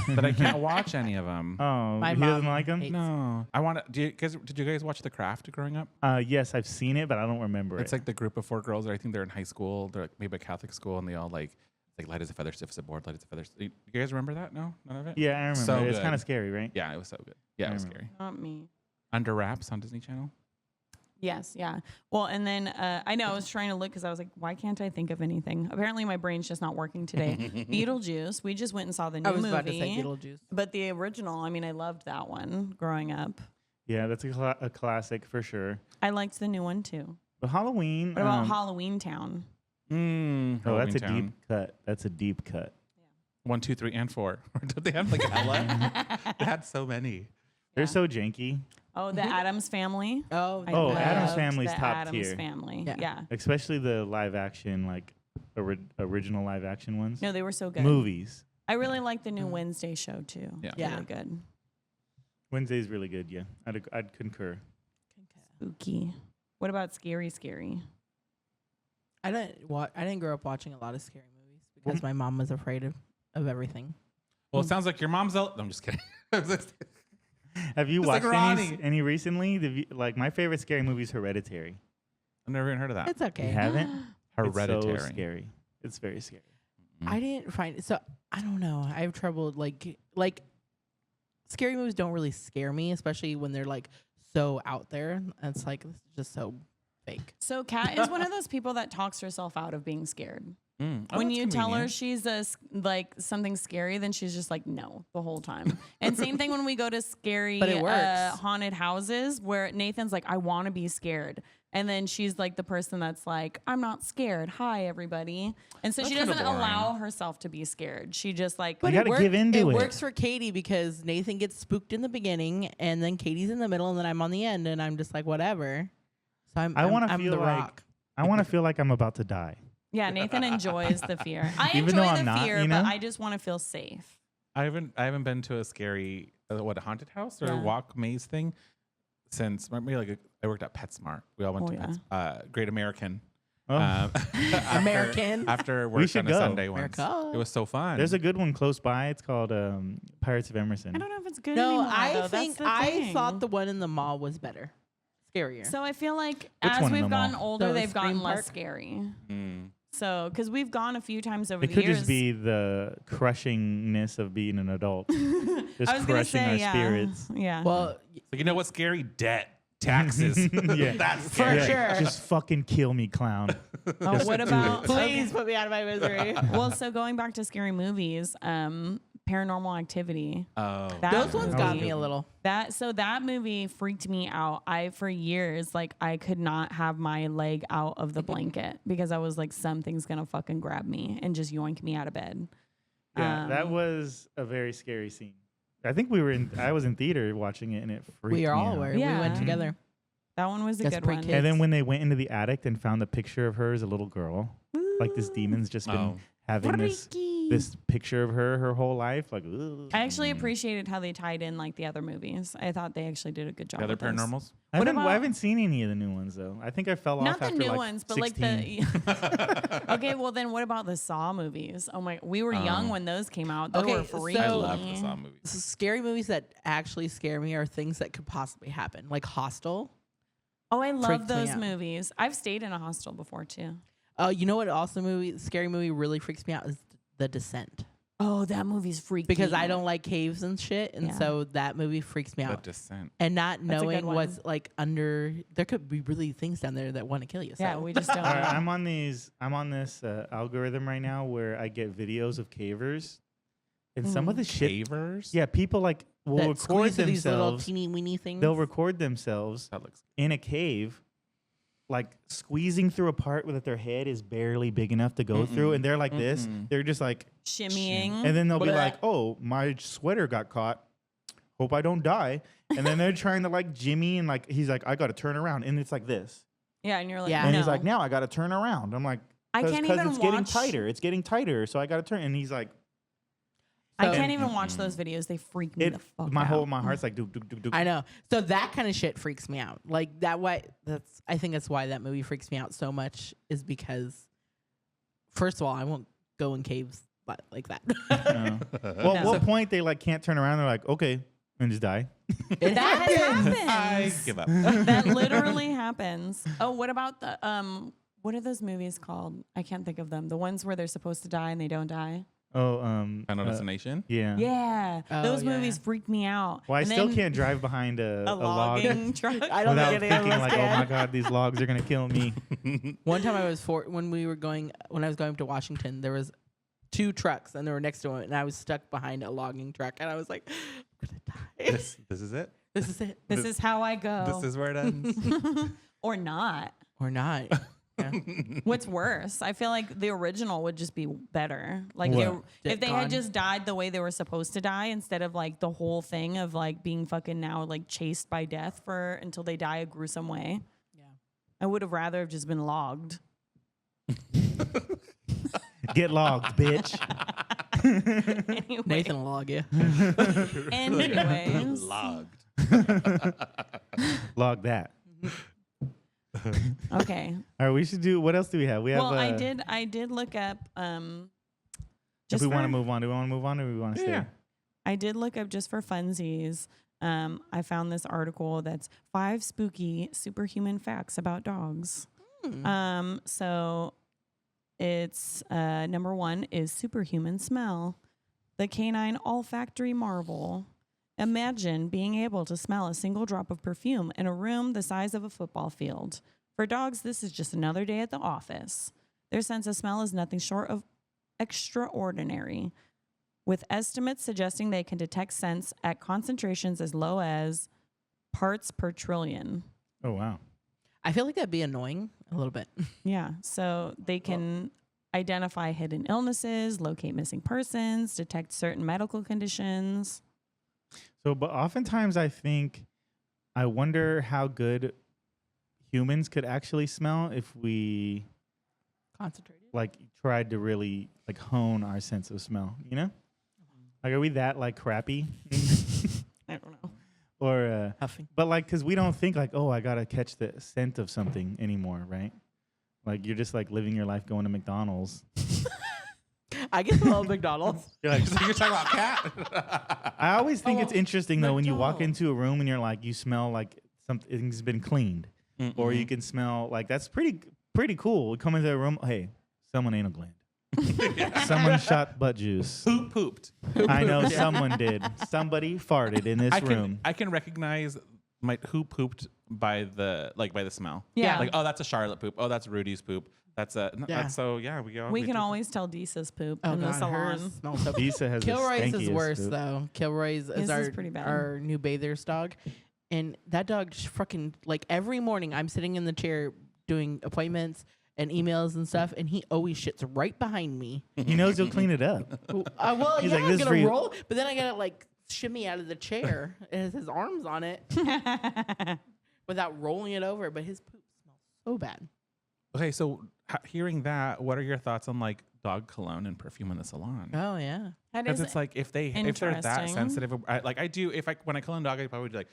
that I can't watch any of them. Oh, My he doesn't mom like them? hates- No, I want to. Did you guys watch The Craft growing up? Yes, I've seen it, but I don't remember It's it. like the group of 4 girls that I think they're in high school. They're like maybe a Catholic school, and they all like light as a feather, stiff as a board, light as a feather. You guys remember that? No, none of it. Yeah, I remember. So It's good. kind of scary, right? Yeah, it was so good. Yeah, I it was remember. scary. Not me. Under Wraps on Disney Channel. Yes, yeah. Well, and then I know I was trying to look because I was like, why can't I think of anything? Apparently, my brain's just not working today. Beetlejuice. We just went and saw the new I was movie. about to say Beetlejuice. But the original, I mean, I loved that one growing up. Yeah, that's a classic for sure. I liked the new one too. But Halloween. What about Halloween Town? Oh, that's a deep cut. That's a deep cut. 1, 2, 3, and 4. Did they have like hella? They had so many. They're so janky. Oh, the Addams Family. Oh, I Oh, Addams loved Family's the top Addams tier. Family. Yeah. Yeah. Especially the live action, like original live action ones. No, they were so good. Movies. I really like the new Wednesday show too. Yeah. Yeah. Really good. Wednesday's really good. Yeah, I'd concur. Spooky. What about Scary? I didn't grow up watching a lot of scary movies because my mom was afraid of everything. Well, it sounds like your mom's out. No, I'm just kidding. Have you Just like watched Ronnie. any recently? Like my favorite scary movie is Hereditary. I've never even heard of that. It's okay. You haven't? Hereditary. It's so scary. It's very scary. I didn't find it. So I don't know. I have trouble like scary movies don't really scare me, especially when they're like so out there. It's like this is just so fake. So Kat is one of those people that talks herself out of being scared. Oh, When that's you tell her convenient. she's like something scary, then she's just like no the whole time. And same thing when we go to scary But it works. haunted houses where Nathan's like, I want to be scared. And then she's like the person that's like, I'm not scared. Hi, everybody. And so That's she kinda doesn't boring. allow herself to be scared. She just like, You gotta give into it. It works for Katie because Nathan gets spooked in the beginning, and then Katie's in the middle, and then I'm on the end, and I'm just like whatever. So I want to I'm feel the like rock. I want to feel like I'm about to die. yeah, Nathan enjoys the fear. I Even enjoy though the I'm not, fear, you know? but I just want to feel safe. I haven't been to a scary a haunted house or Yeah. walk maze thing since maybe I worked at PetSmart. We all went Oh, to Great American. Oh. American. After work should on a go. Sunday once. America. It was so fun. There's a good one close by. It's called Pirates of Emerson. I don't know if it's good No, anymore. I though. think That's the I thing. thought the one in the mall was better, scarier. So I feel like Which as one in we've the gotten mall? older, The they've gotten Scream less Park? scary. Mm. So, because we've gone a few times over It the could years. just be the crushingness of being an adult. Just I was gonna crushing say, our yeah. spirits. Yeah. well, So you know what's scary? Debt, taxes. Yeah. That's For scary. sure. Just fucking kill me, clown. Oh, what about? please put me out of my misery. Well, so going back to scary movies, Paranormal Activity. Oh, That Those ones got movie- me a little. That movie freaked me out. For years, like I could not have my leg out of the blanket because I was like, something's gonna fucking grab me and just yoink me out of bed. Yeah, that was a very scary scene. I think I was in theater watching it, and it freaked We are me all out. were. Yeah. We went together. That one was a That's good pretty one. kids. And then when they went into the attic and found the picture of her as a little girl, like this demon's just been Oh. having Freaky. this picture of her whole life. Like, ugh. I actually appreciated how they tied in like the other movies. I thought they actually did a good job. The other with those. paranormals. What I about- haven't seen any of the new ones though. I think I fell Not off the after new like ones, but 16. like the. Okay, well then, what about the Saw movies? Oh my, we were young when those came out. They Okay, were so- freaky. I love the Saw movies. So scary movies that actually scare me are things that could possibly happen, like Hostel. Oh, I love freaked me those out. movies. I've stayed in a hostel before too. You know what? Also, scary movie really freaks me out is The Descent Oh, that movie's freaky. because I don't like caves and shit, and Yeah. so that movie freaks me The out. Descent. And not That's a good knowing one. what's like under, there could be really things down there that want to kill you. Yeah, so. we just don't. All right, know. I'm on this algorithm right now where I get videos of cavers, and some of the shit. Cavers. Yeah, people like will that record squeeze to these little themselves. teeny weeny things. They'll record themselves That looks. in a cave, like squeezing through a part that their head is barely big enough to go through, and they're like this. They're just like, Shimmying. and then they'll be Bleh. like, "Oh, my sweater got caught. Hope I don't die." And then they're trying to like Jimmy, and like he's like, "I got to turn around," and it's like this, Yeah, and you're like, Yeah. and no. he's like, "Now I got to turn around." I'm like, I can't even it's getting watch- tighter. It's getting tighter, so I got to turn. And he's like, I So- can't even watch those videos. They freak me the fuck my out. my heart's like, "Dook dook dook dook." I know. So that kind of shit freaks me out. Like that way I think that's why that movie freaks me out so much is because first of all, I won't go in caves like that. Well, at No. what point they like can't turn around? They're like, okay, and just die. It That happens. I happens. give up. That literally happens. Oh, what about the what are those movies called? I can't think of them. The ones where they're supposed to die and they don't die. Oh, Final Destination. yeah. Yeah, Oh, those yeah. movies freak me out. Well, I And still then can't drive behind a log logging truck. I don't without think any of thinking us like, oh can. my god, these logs are gonna kill me. One time when I was going to Washington, there was 2 trucks and they were next to it, and I was stuck behind a logging truck, and I was like, I'm gonna die. This is it. This is it. This is how I go. This is where it ends. or not. Or not. Yeah. What's worse? I feel like the original would just be better. Like What? if they Gone. had just died the way they were supposed to die, instead of like the whole thing of like being fucking now like chased by death for until they die a gruesome way. Yeah. I would have rather have just been logged. Get logged, bitch. Anyway, Nathan will log you. anyways, Logged. Log that. okay. All right, we should do. What else do we have? We have. Well, I did look up. If Just we want to for- move on, do we want to move on, or do we want to stay? Yeah. I did look up just for funsies. I found this article that's 5 spooky superhuman facts about dogs. So it's number 1 is superhuman smell, the canine olfactory marvel. Imagine being able to smell a single drop of perfume in a room the size of a football field. For dogs, this is just another day at the office. Their sense of smell is nothing short of extraordinary, with estimates suggesting they can detect scents at concentrations as low as parts per trillion. Oh wow. I feel like that'd be annoying a little bit. Yeah, so they can identify hidden illnesses, locate missing persons, detect certain medical conditions. So, but oftentimes I wonder how good humans could actually smell if we Concentrated. like tried to really like hone our sense of smell. You know, like are we that like crappy? I don't know. Or Huffing. but like because we don't think like, oh, I gotta catch the scent of something anymore, right? Like you're just like living your life going to McDonald's. I get to love McDonald's. You're like, So you're talking about cat? I always think it's Oh, interesting though when you walk McDonald's. into a room and you're like, you smell like something's been cleaned, or you can smell like that's pretty cool. We come into a room, hey, someone anal gland, someone shot butt juice. Poop pooped. I know someone did. Somebody farted in this room. I can recognize who pooped by the smell. Yeah. Like, oh, that's a Charlotte poop. Oh, that's Rudy's poop. That's a Yeah. that's so yeah, We can do- always tell Deesa's poop Oh in the God, salon. hers smells so Lisa has Kilroy's the is stankiest worse poop. though. Kilroy's His is is our pretty bad. our new bather's dog, and that dog fucking like every morning I'm sitting in the chair doing appointments and emails and stuff, and he always shits right behind me. He knows he'll clean it up. Well, He's yeah, like, I'm "This is for gonna you." roll, but then I gotta like shimmy out of the chair. It has his arms on it without rolling it over, but his poop smells so bad. Okay, so hearing that, what are your thoughts on like dog cologne and perfume in the salon? Oh yeah. That Because is it's like if they're that interesting. sensitive, when I cologne dog, I probably do like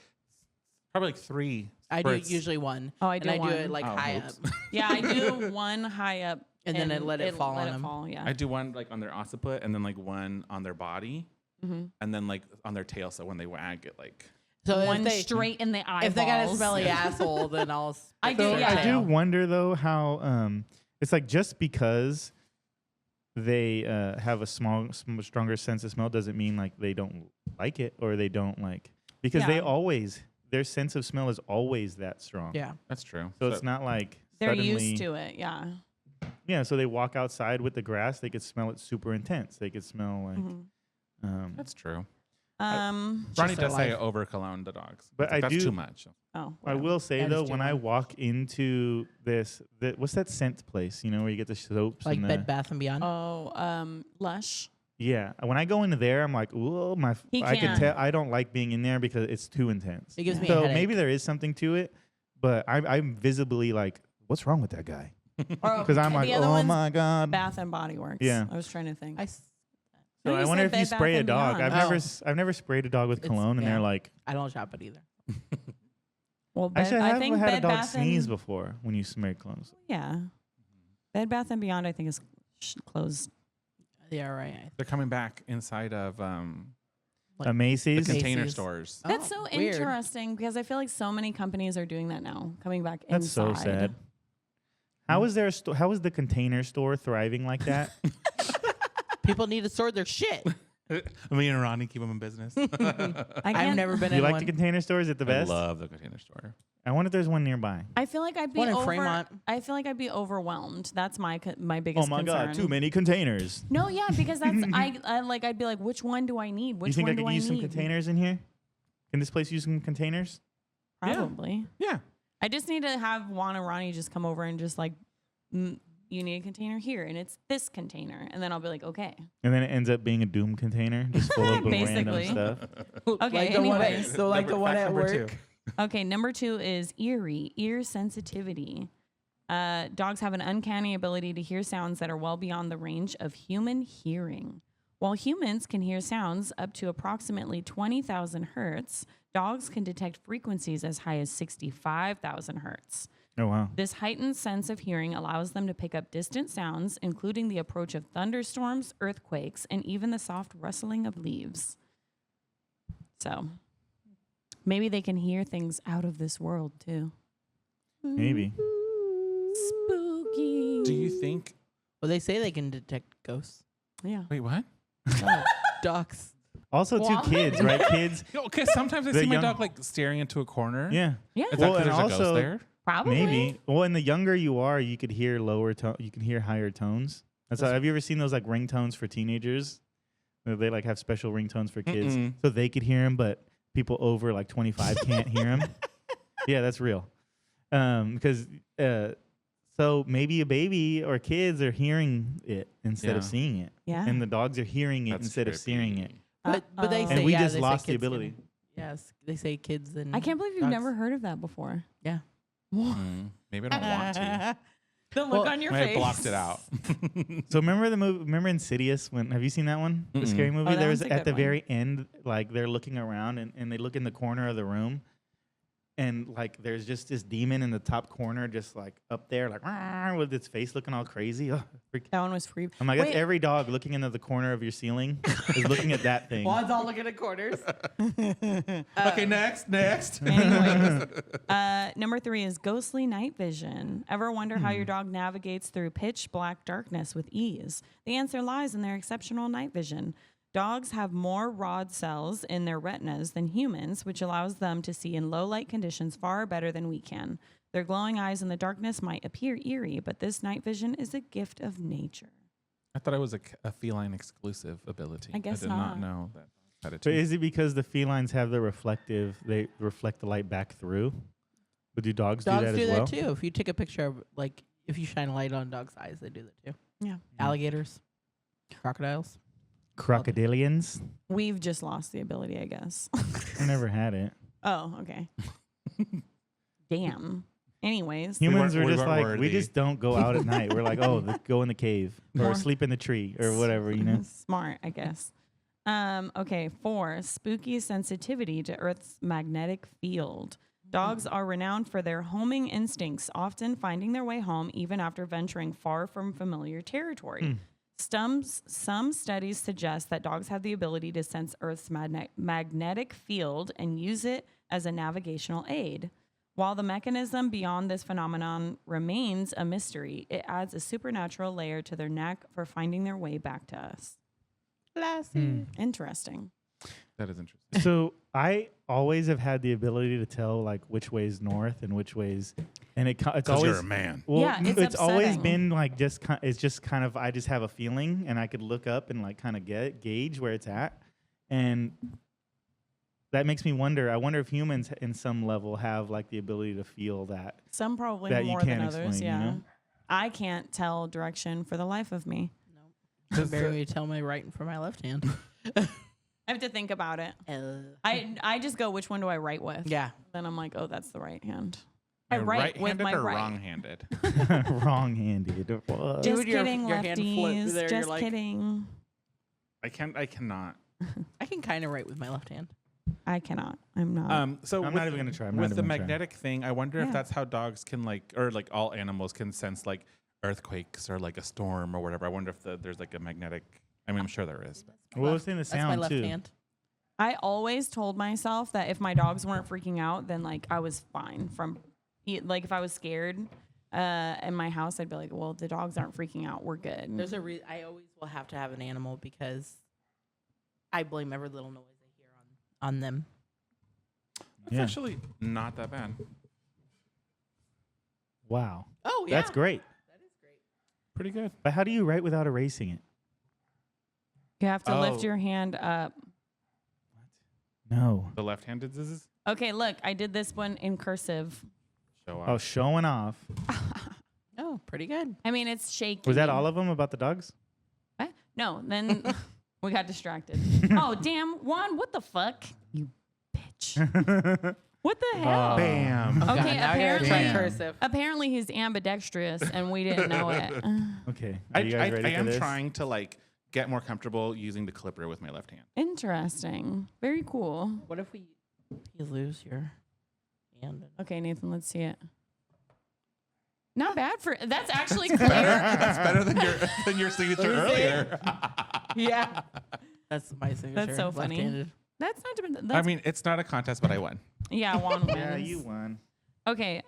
probably like 3. I do spurts. usually one. Oh, I do and I do it one. like Oh, high oops. up. yeah, I do one high up And then I let it fall on 'em. Yeah. I do one like on their occiput and then like one on their body Mm-hmm. and then like on their tail. So when they wag it, like So One if they, straight in the eyeballs. if they got a smelly asshole, then I'll. I spit do, their yeah. I do tail. wonder though how it's like just because they have a stronger sense of smell doesn't mean like they don't like it or they don't like because they Yeah. always their sense of smell is always that strong. Yeah. that's true. So it's not like They're suddenly, used to it. Yeah. Yeah, so they walk outside with the grass, they could smell it super intense. They could smell like Mhm. That's true. Um. Ronnie their does say life. over cologne the dogs. But It's like, I that's do- too much. Oh. I whatever. will say That is though, too when I much. walk into what's that scent place? You know, where you get the soaps Like and Bed Bath and Beyond. Oh. Lush. yeah. When I go into there, I'm like, "Whoa, He I can can't. tell I don't like being in there because it's too intense." It gives me a So headache. maybe there is something to it, but I'm visibly like, "What's wrong with that guy?" Because I'm like, the other "Oh one's my god." Bath and Body Works. Yeah. I was trying to think. I, s- So No, I you wonder said if you Bed Bath spray a and dog. Beyond. I've never sprayed a dog with It's- cologne, and yeah. they're like, I don't shop it either. well, Bed, actually, I have think had a Bed dog Bath sneeze and, before when you spray cologne. Yeah. Bed Bath and Beyond, I think, is closed. Yeah, right. They're coming back inside of A the Macy's. container Macy's. stores. That's so weird. interesting because I feel like so many companies are doing that now, coming back That's inside. so sad. How is there? How is the container store thriving like that? People need to store their shit. Me and Ronnie keep them in business. I I've can't- never been You in like one. the container store? Is it the I best? love the container store. I wonder if there's one nearby. I feel like I'd be One in Fremont. I feel like I'd be overwhelmed. That's my biggest Oh my concern. God, too many containers. No, yeah, because that's I'd be like, which one do I need? Which You think one I do could I use need? some containers in here? Can this place use some containers? Probably. Yeah. I just need to have Juan and Ronnie just come over and just like, you need a container here, and it's this container, and then I'll be like, okay. And then it ends up being a Doom container, just full of random Basically. stuff. Okay, Like the one at, anyways. so like the one at work. Okay, number 2 is ear sensitivity. Dogs have an uncanny ability to hear sounds that are well beyond the range of human hearing. While humans can hear sounds up to approximately 20,000 hertz, dogs can detect frequencies as high as 65,000 hertz. Oh wow. This heightened sense of hearing allows them to pick up distant sounds, including the approach of thunderstorms, earthquakes, and even the soft rustling of leaves. So maybe they can hear things out of this world too. Maybe. Spooky. Do you think? Well, they say they can detect ghosts. Yeah. Wait, what? Ducks. Also, What? two kids, right? Kids. Okay, sometimes I The see my young- dog like staring into a corner. Yeah. Yeah. Is Well, that and because there's a also- ghost there? Probably. Maybe. Well, and the younger you are, you could hear lower tone. You can hear higher tones. That's how, have you ever seen those like ringtones for teenagers? Where they like have special ringtones for kids, Mm-mm. so they could hear them, but people over like 25 can't hear them. Yeah, that's real. Because so maybe a baby or kids are hearing it instead of Yeah. seeing it, Yeah. and the dogs are hearing it That's instead of seeing trippy. it. But they Uh-oh. say And we yeah, just they say lost the kids can- ability. Yes, they say kids and I can't believe you've dogs. never heard of that before. Yeah. Maybe I don't want to. The look Well, on your I face. blocked it out. So remember the movie? Remember Insidious? Have you seen that one? The Mm-mm. scary movie. that There was one's a at good the one. very end, like they're looking around and they look in the corner of the room, and like there's just this demon in the top corner, just like up there, like "Rah," with its face looking all crazy. Ugh, That one was free. I'm like, that's Wait. every dog looking into the corner of your ceiling is looking at that thing. Juan's all looking at corners. Okay, next. Anyways, number 3 is ghostly night vision. Ever wonder how your dog navigates through pitch black darkness with ease? The answer lies in their exceptional night vision. Dogs have more rod cells in their retinas than humans, which allows them to see in low light conditions far better than we can. Their glowing eyes in the darkness might appear eerie, but this night vision is a gift of nature. I thought it was a feline exclusive ability. I guess did not. not know that. Had it So too. is it because the felines have the reflective? They reflect the light back through. But do dogs, Dogs do that do as that well? too. If you take a picture of like if you shine a light on dogs' eyes, they do that too. Yeah. Alligators, crocodiles. Crocodilians. We've just lost the ability, I guess. I never had it. Oh, okay. Damn. Anyways. Humans weren't- are we just weren't like, we worthy. just don't go out at night. We're like, oh, go in the cave or More- sleep in the tree or whatever, you know? Smart, I guess. Okay, 4, spooky sensitivity to Earth's magnetic field. Dogs are renowned for their homing instincts, often finding their way home even after venturing far from familiar territory. Some studies suggest that dogs have the ability to sense Earth's magnetic field and use it as a navigational aid. While the mechanism beyond this phenomenon remains a mystery, it adds a supernatural layer to their knack for finding their way back to us. Interesting. That is interesting. So I always have had the ability to tell like which way is north and which ways, and it's Because always you're a man. well, Yeah, it's always upsetting. been like it's just kind of I just have a feeling and I could look up and like kind of gauge where it's at, and that makes me wonder. I wonder if humans in some level have like the ability to feel that. Some probably That you more than can't others, explain, you yeah. know? I can't tell direction for the life of me. I can barely tell my right from my left hand. I have to think about it. I just go, which one do I write with? Yeah. Then I'm like, oh, that's the right hand. I You're write with right-handed my or right. wrong-handed? Wrong-handed. What? Just Dude, your kidding, hand flip lefties. there, you're Just like- kidding. I cannot. I can kind of write with my left hand. I cannot. I'm not. So I'm with- not even gonna try. I'm not with even the gonna try. magnetic thing, I wonder Yeah. if that's how dogs can like, or like all animals can sense like earthquakes or like a storm or whatever. I wonder if there's like a magnetic I mean, I'm sure there is. But. Well, it's in the That's my sound left too. hand. I always told myself that if my dogs weren't freaking out, then like I was fine like if I was scared in my house, I'd be like, well, the dogs aren't freaking out. We're good. There's a reason I always will have to have an animal because I blame every little noise I hear on them. It's actually not that bad. Wow. Oh yeah, That's great. That is great. Pretty good. But how do you write without erasing it? You have to lift Oh. your hand up. No. The left-handed is Okay, look, I did this one in cursive. show Oh, off. showing off. Oh, pretty good. I mean, it's shaky. Was that all of them about the dogs? What? No, then we got distracted. Oh, damn, Juan, what the fuck? You bitch. What the hell? Bam. Oh, Okay, God, now I gotta try Damn. cursive. Apparently he's ambidextrous and we didn't know it. Okay. I Are you guys ready I for am this? trying to like get more comfortable using the clipper with my left hand. Interesting. Very cool. What if you lose your hand? Okay, Nathan, let's see it. Not bad for that's actually clear. That's better than your signature earlier. Yeah, that's my signature. That's so funny. left-handed. That's not I that's, mean, it's not a contest, but I won. yeah, Juan wins. Yeah, you won. Okay,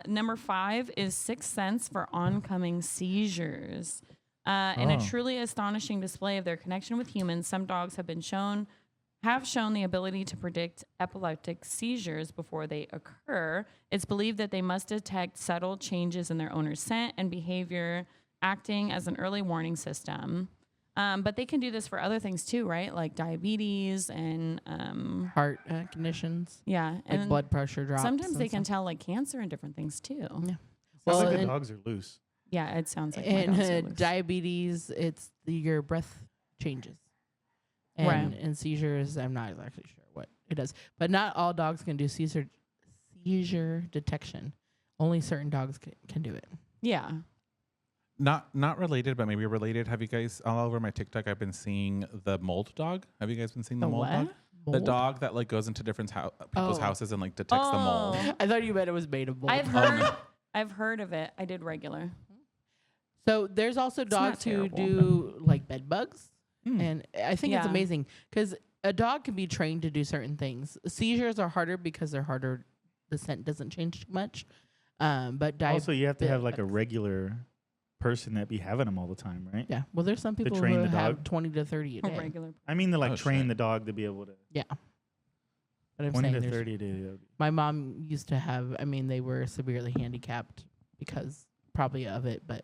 number 5 is 6 cents for oncoming seizures. In a Oh. truly astonishing display of their connection with humans, some dogs have shown the ability to predict epileptic seizures before they occur. It's believed that they must detect subtle changes in their owner's scent and behavior, acting as an early warning system. But they can do this for other things too, right? Like diabetes and Heart conditions, yeah, like and blood pressure drops. sometimes and they can stuff. tell like cancer and different things too. Yeah. Sounds Well, like the and- dogs are loose. Yeah, it sounds like my And dogs are loose. diabetes, it's your breath changes. And, Right. and seizures, I'm not exactly sure what it does. But not all dogs can do seizure detection. Only certain dogs can do it. Yeah. Not related, but maybe related. Have you guys all over my TikTok? I've been seeing the mold dog. Have you guys been seeing the mold what? dog? The Mold? dog that like goes into different people's Oh. houses and like detects the mold. Oh. I thought you meant it was made of mold. I've heard of it. I did regular. So there's also It's not dogs who terrible. do like bed bugs. Hmm. And I think it's Yeah. amazing because a dog can be trained to do certain things. Seizures are harder because they're harder. The scent doesn't change too much. But Also, you have to have like a diabetics- regular person that be having them all the time, right? Yeah. Well, there's some people train who the have dog? 20 to 30 a A day. regular. I mean, to like Oh, train shit. the dog to be able to Yeah. But I'm 20 saying to there's- 30 a day. my mom used to have, I mean, they were severely handicapped because probably of it, but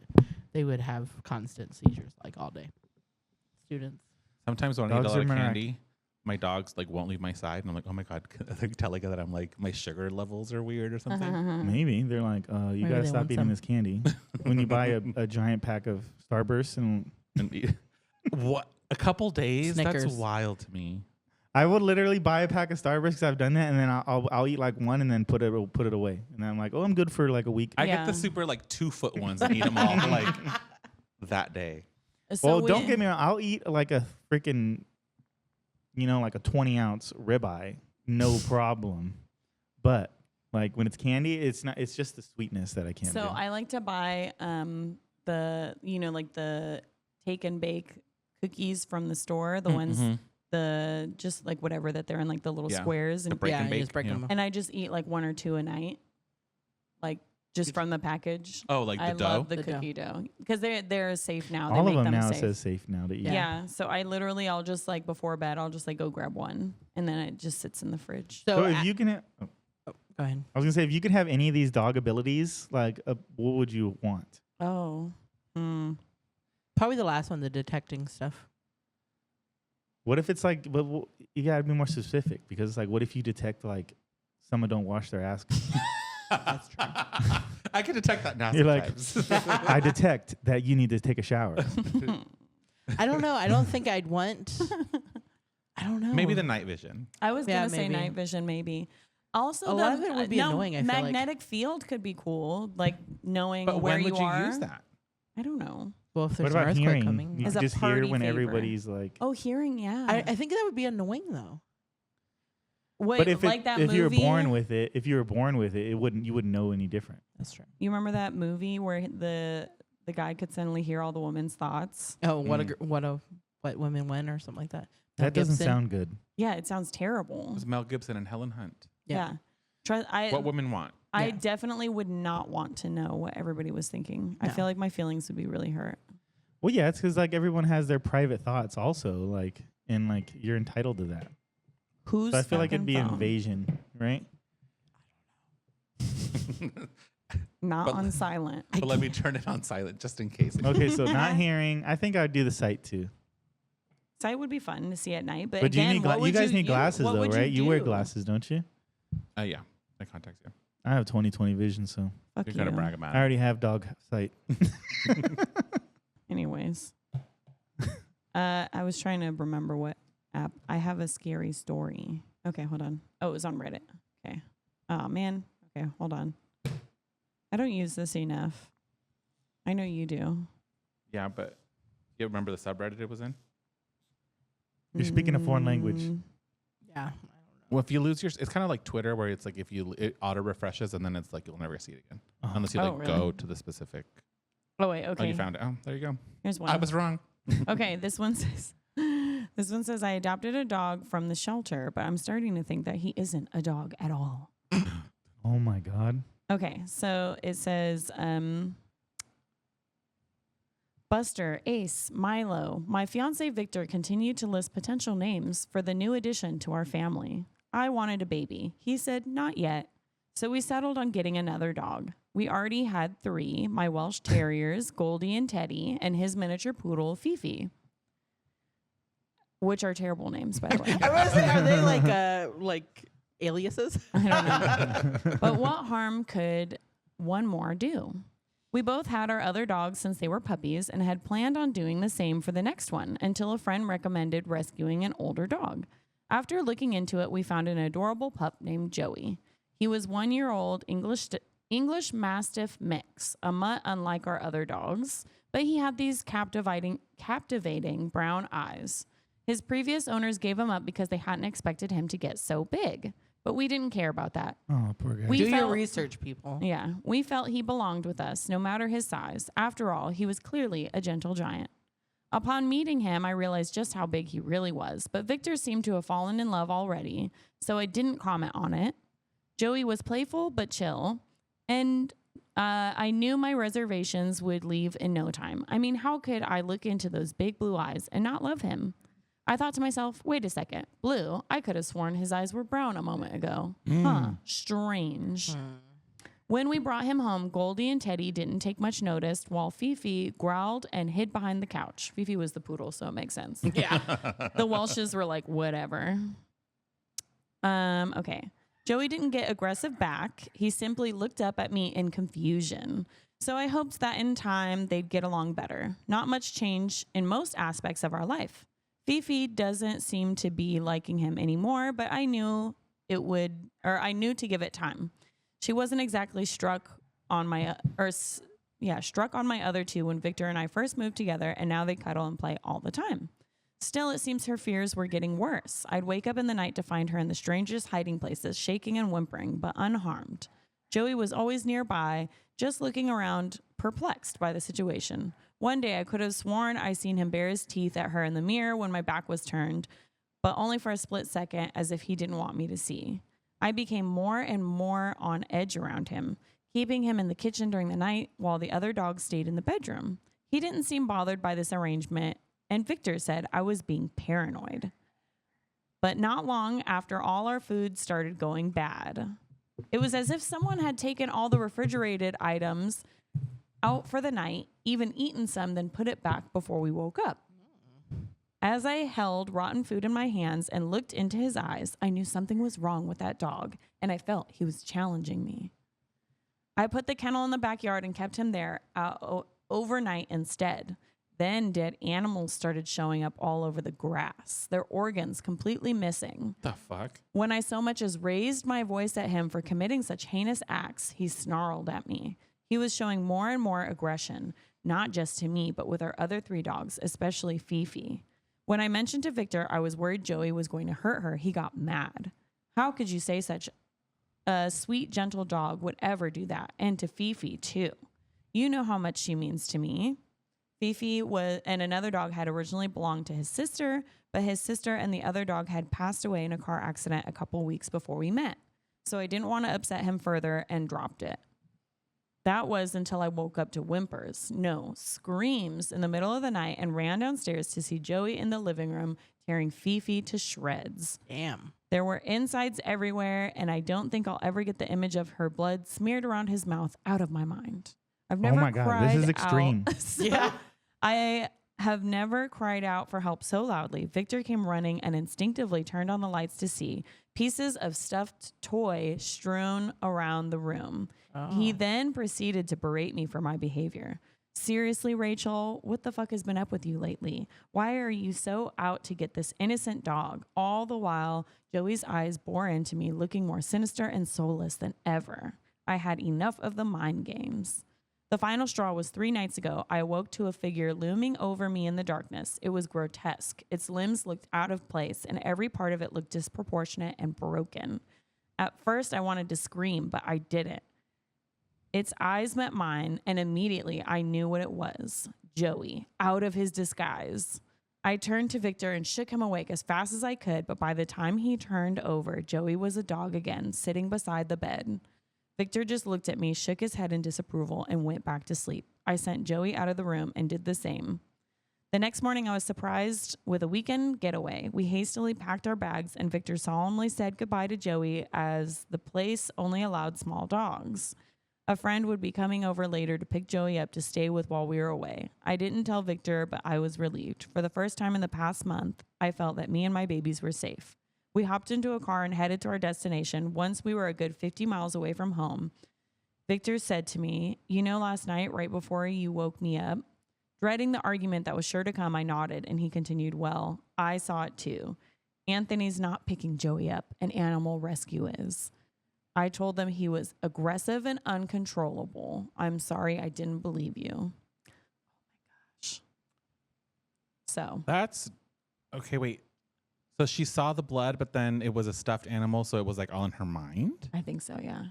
they would have constant seizures like all day. Students. Sometimes when I eat a Dogs lot are of mirac- candy, my dogs like won't leave my side, and I'm like, oh my god, they tell like that I'm like my sugar levels are weird or something. Maybe they're like, you Maybe gotta they stop want eating some. this candy. When you buy a giant pack of Starburst, and And eat- what a couple days? Snickers. That's wild to me. I would literally buy a pack of Starburst because I've done that, and then I'll eat like one and then put it away, and then I'm like, oh, I'm good for like a week. I get Yeah. the super like 2-foot ones and eat them all like that day. So Well, we- don't get me wrong. I'll eat like a freaking, like a 20-ounce ribeye, no problem. But like when it's candy, it's not. It's just the sweetness that I can't So do. I like to buy the like the take and bake cookies from the store, the ones the just like whatever that they're in like the little Yeah. squares and break yeah, and you bake, just break yeah. them. and I just eat like 1 or 2 a night. Like just from the package. Oh, like the I dough? love the The dough. cookie dough because they're safe now. They All make of them them now safe. says safe now to eat. Yeah. So I'll just like before bed, I'll just like go grab one and then it just sits in the fridge. So So if you can, go ahead. I was gonna say, if you could have any of these dog abilities, like, what would you want? Oh. Probably the last one, the detecting stuff. What if it's like, but you gotta be more specific because it's like, what if you detect like someone don't wash their ass? That's true. I can detect that now. You're like, sometimes. I detect that you need to take a shower. I don't know. I don't think I'd want. I don't know. Maybe the night vision. I was Yeah, gonna say maybe. night vision, maybe. Also, A lot of it would be annoying, I feel like. magnetic field could be cool, like knowing But where when would you are. use that? I don't know. Well, if What there's an about earthquake hearing? coming, You As can a just hear party when favor. everybody's like. Oh, hearing, yeah. I think that would be annoying though. Wait, But if like that if movie. you were born with it, you wouldn't know any different. That's true. You remember that movie where the guy could suddenly hear all the woman's thoughts? Oh, what a What Women Win or something like that. Mel That doesn't Gibson. sound good. Yeah, it sounds terrible. It was Mel Gibson and Helen Hunt. Yeah. I What women want. I Yeah. definitely would not want to know what everybody was thinking. I No. feel like my feelings would be really hurt. Well, yeah, it's because like everyone has their private thoughts also, like, and like you're entitled to that. Who's So I feel like it'd be fucking phone? invasion, right? Not But- on silent. But let me turn it on silent just in case. Okay, so not hearing. I think I would do the sight too. Sight would be fun to see at night, but But you again, need what you would guys need glasses what though, would right? You wear do? glasses, don't you? Yeah, my contacts. Yeah, I have 20/20 vision, so Fuck you're gonna you. brag about I it. already have dog sight. Anyways, I was trying to remember what app. I have a scary story. Okay, hold on. Oh, it was on Reddit. Okay. Oh man. Okay, hold on. I don't use this enough. I know you do. Yeah, but you remember the subreddit it was in? You're speaking a foreign language. Yeah. Well, if you lose your, it's kind of like Twitter, where it's like if it auto refreshes and then it's like you'll never see it again unless you Oh, like really? go to the specific. Oh wait. Oh, Okay. you found it. Oh, there you go. Here's one. I was wrong. Okay, this one says I adopted a dog from the shelter, but I'm starting to think that he isn't a dog at all. Oh my god. Okay, so it says Buster, Ace, Milo. My fiance Victor continued to list potential names for the new addition to our family. I wanted a baby. He said not yet. So we settled on getting another dog. We already had 3, my Welsh Terriers, Goldie and Teddy, and his miniature poodle, Fifi. Which are terrible names, by the way. I was say, are they like aliases? I don't know. But what harm could one more do? We both had our other dogs since they were puppies and had planned on doing the same for the next one until a friend recommended rescuing an older dog. After looking into it, we found an adorable pup named Joey. He was 1-year-old English Mastiff mix, a mutt unlike our other dogs, but he had these captivating brown eyes. His previous owners gave him up because they hadn't expected him to get so big, but we didn't care about that. Oh, poor guy. We Do your felt- research, people. Yeah, we felt he belonged with us, no matter his size. After all, he was clearly a gentle giant. Upon meeting him, I realized just how big he really was, but Victor seemed to have fallen in love already, so I didn't comment on it. Joey was playful but chill, and I knew my reservations would leave in no time. I mean, how could I look into those big blue eyes and not love him? I thought to myself, wait a second, blue? I could have sworn his eyes were brown a moment ago. Huh, strange. When we brought him home, Goldie and Teddy didn't take much notice while Fifi growled and hid behind the couch. Fifi was the poodle, so it makes sense. Yeah. The Welshes were like, whatever. Okay. Joey didn't get aggressive back. He simply looked up at me in confusion. So I hoped that in time they'd get along better. Not much change in most aspects of our life. Fifi doesn't seem to be liking him anymore, but I knew to give it time. She wasn't exactly struck on my other 2 when Victor and I first moved together, and now they cuddle and play all the time. Still, it seems her fears were getting worse. I'd wake up in the night to find her in the strangest hiding places, shaking and whimpering, but unharmed. Joey was always nearby, just looking around, perplexed by the situation. One day, I could have sworn I seen him bare his teeth at her in the mirror when my back was turned, but only for a split second, as if he didn't want me to see. I became more and more on edge around him, keeping him in the kitchen during the night while the other dogs stayed in the bedroom. He didn't seem bothered by this arrangement, and Victor said I was being paranoid. But not long after, all our food started going bad. It was as if someone had taken all the refrigerated items out for the night, even eaten some, then put it back before we woke up. As I held rotten food in my hands and looked into his eyes, I knew something was wrong with that dog, and I felt he was challenging me. I put the kennel in the backyard and kept him there overnight instead. Then dead animals started showing up all over the grass, their organs completely missing. The fuck? When I so much as raised my voice at him for committing such heinous acts, he snarled at me. He was showing more and more aggression, not just to me, but with our other 3 dogs, especially Fifi. When I mentioned to Victor I was worried Joey was going to hurt her, he got mad. How could you say such a sweet, gentle dog would ever do that? And to Fifi, too. You know how much she means to me. Fifi and another dog had originally belonged to his sister, but his sister and the other dog had passed away in a car accident a couple weeks before we met. So I didn't want to upset him further and dropped it. That was until I woke up to whimpers, no, screams in the middle of the night and ran downstairs to see Joey in the living room tearing Fifi to shreds. Damn. There were insides everywhere, and I don't think I'll ever get the image of her blood smeared around his mouth out of my mind. I've never my God, cried this is extreme. out. So Yeah. I have never cried out for help so loudly. Victor came running and instinctively turned on the lights to see pieces of stuffed toy strewn around the room. He then proceeded to berate me for my behavior. Seriously, Rachel, what the fuck has been up with you lately? Why are you so out to get this innocent dog? All the while, Joey's eyes bore into me, looking more sinister and soulless than ever. I had enough of the mind games. The final straw was 3 nights ago. I awoke to a figure looming over me in the darkness. It was grotesque. Its limbs looked out of place, and every part of it looked disproportionate and broken. At first, I wanted to scream, but I didn't. Its eyes met mine, and immediately I knew what it was. Joey, out of his disguise. I turned to Victor and shook him awake as fast as I could, but by the time he turned over, Joey was a dog again, sitting beside the bed. Victor just looked at me, shook his head in disapproval, and went back to sleep. I sent Joey out of the room and did the same. The next morning, I was surprised with a weekend getaway. We hastily packed our bags, and Victor solemnly said goodbye to Joey as the place only allowed small dogs. A friend would be coming over later to pick Joey up to stay with while we were away. I didn't tell Victor, but I was relieved. For the first time in the past month, I felt that me and my babies were safe. We hopped into a car and headed to our destination. Once we were a good 50 miles away from home, Victor said to me, "You know, last night, right before you woke me up?" Dreading the argument that was sure to come, I nodded, and he continued, "Well, I saw it too. Anthony's not picking Joey up. An animal rescue is." I told them he was aggressive and uncontrollable. I'm sorry I didn't believe you. Oh my gosh. So That's okay. Wait. So she saw the blood, but then it was a stuffed animal, so it was like all in her mind. I think so, yeah.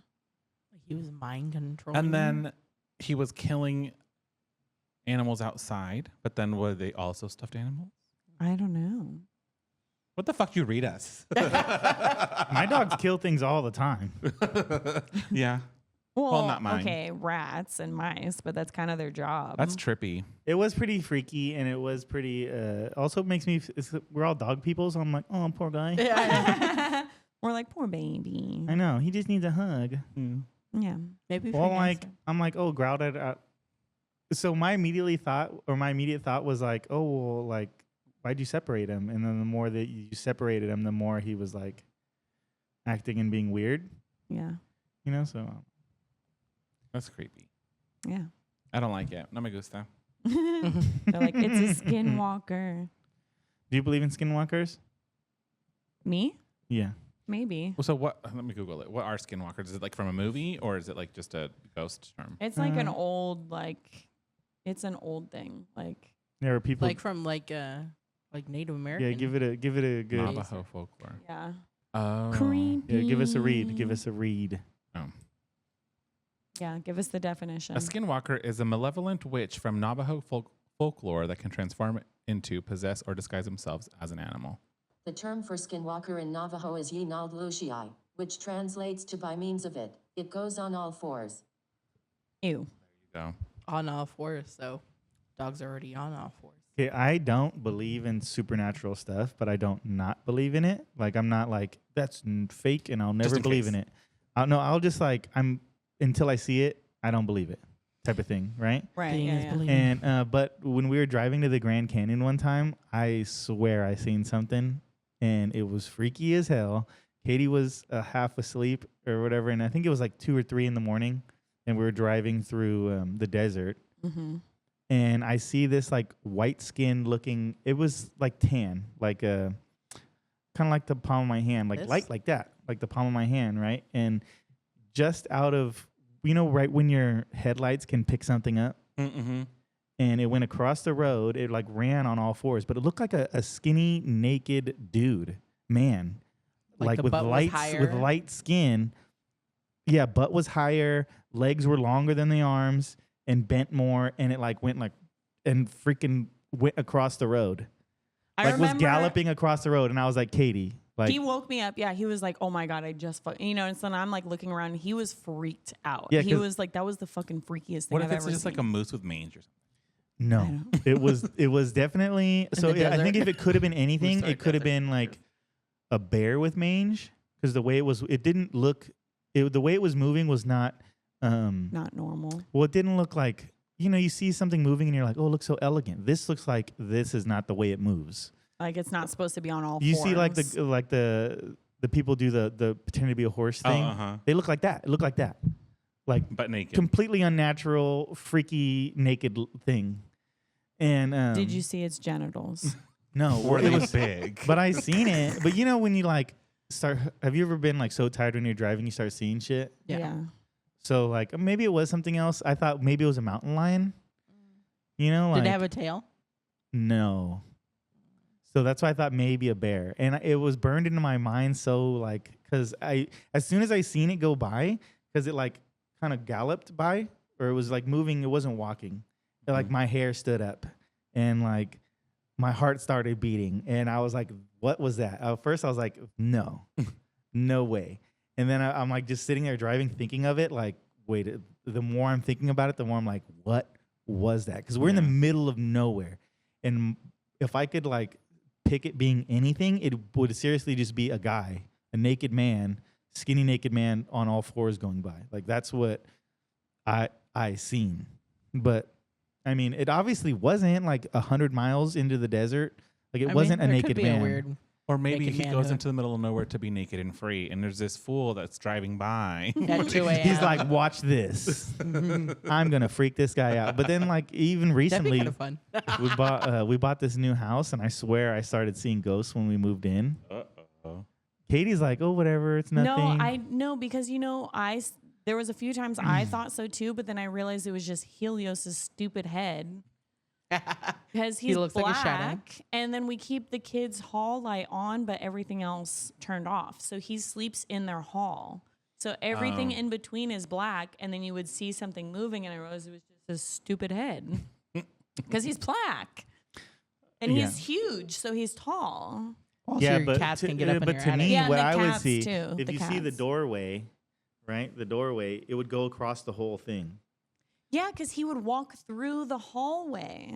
He was mind controlling. And then he was killing animals outside, but then were they also stuffed animals? I don't know. What the fuck you read us? My dogs kill things all the time. Yeah. Well, not mine. Okay, rats and mice, but that's kind of their job. That's trippy. It was pretty freaky, and it was pretty. Also makes me. We're all dog people, so I'm like, oh, poor guy. Yeah. We're like, poor baby. I know he just needs a hug. Yeah. Maybe. Well, I'm like, oh, growled at. So my immediate thought was like, oh, well, like, why'd you separate him? And then the more that you separated him, the more he was like acting and being weird. Yeah. You know, so. That's creepy. Yeah. I don't like it. No me gusta. They're like, it's a skinwalker. Do you believe in skinwalkers? Me? Yeah. Maybe. Well, so what? Let me Google it. What are skinwalkers? Is it like from a movie, or is it like just a ghost term? It's like an old, it's an old thing. Like, There are people. like from like Native American. Yeah, give it a good. Navajo folklore. yeah. Oh. Creepy. Yeah, give us a read. Give us a read. Oh. Yeah, give us the definition. A skinwalker is a malevolent witch from Navajo folklore that can transform into, possess, or disguise themselves as an animal. The term for skinwalker in Navajo is Yinald Lushii, which translates to by means of it. It goes on all fours. Ew. There you go. On all fours, so dogs are already on all fours. Okay, I don't believe in supernatural stuff, but I don't not believe in it. Like, I'm not like, that's fake and I'll never in believe case. in it. I'll just like, until I see it, I don't believe it type of thing, right? Right. Seeing Yeah, is yeah. believing. And, but when we were driving to the Grand Canyon one time, I swear I seen something and it was freaky as hell. Katie was half asleep or whatever, and I think it was like 2 or 3 in the morning, and we were driving through the desert. Mm-hmm. And I see this like white skin looking, it was like tan, like kind of like the palm of my hand, like This? light like that, like the palm of my hand, right? And just out of, right when your headlights can pick something up, Mm-hmm. and it went across the road, it like ran on all fours, but it looked like a skinny, naked dude, man. Like the with butt was higher? light skin. Yeah, butt was higher, legs were longer than the arms and bent more, and it like went like and freaking went across the road. I Like was remember galloping across the road, and I was like, Katie, like he woke me up. Yeah, he was like, "Oh my god, I just and so then I'm like looking around. He was freaked out. Yeah, He 'cause- was like, that was the fucking freakiest thing What I've if it's ever just seen. like a moose with mange or something? no, it was definitely. So the yeah, I think desert? if it could have been anything, Sorry, it could have desert. been like a bear with mange, because the way it didn't look. The way it was moving was not. Not normal. Well, it didn't look like, you see something moving and you're like, oh, it looks so elegant. This looks like this is not the way it moves. Like it's not supposed to be on all You fours. see like the people do the pretend to be a horse thing. Uh-huh. They look like that. It looked like that. Like But naked. completely unnatural, freaky, naked thing. And Did you see its genitals? No, Were it they was big? but I seen it. But when you like start, have you ever been like so tired when you're driving you start seeing shit? Yeah. So like maybe it was something else. I thought maybe it was a mountain lion. Like Did it have a tail? no. So that's why I thought maybe a bear, and it was burned into my mind. So like, because as soon as I seen it go by, because it like kind of galloped by, or it was like moving, it wasn't walking. Like my hair stood up, and like my heart started beating, and I was like, "What was that?" At first, I was like, "No, no way." And then I'm like just sitting there driving, thinking of it. Like, wait, the more I'm thinking about it, the more I'm like, "What was that?" Because we're in the middle of nowhere, and if I could like pick it being anything, it would seriously just be a guy, a naked man, skinny naked man on all fours going by. Like that's what I seen. But I mean, it obviously wasn't like 100 miles into the desert. Like it wasn't a there naked could be man. A weird. Or maybe Naked he man goes hood. into the middle of nowhere to be naked and free, and there's this fool that's driving by. At 2 a.m. He's like, watch this. I'm gonna freak this guy out. But then, like even That'd be recently, kind of fun. we bought this new house, and I swear I started seeing ghosts when we moved in. Uh-oh. Katie's like, oh, whatever, it's nothing. No, because there was a few times I thought so too, but then I realized it was just Helios's stupid head. Because he's looks black, like a shadow. and then we keep the kids' hall light on, but everything else turned off. So he sleeps in their hall. So everything in between is black, and then you would see something moving, and I realized it was just his stupid head. Because he's black, and Yeah. he's huge, so he's tall. Also, your cats can get up in but your to attic. me, Yeah, and what the I would cats see, too, if the you see the cats. doorway, right, the doorway, it would go across the whole thing. Yeah, because he would walk through the hallway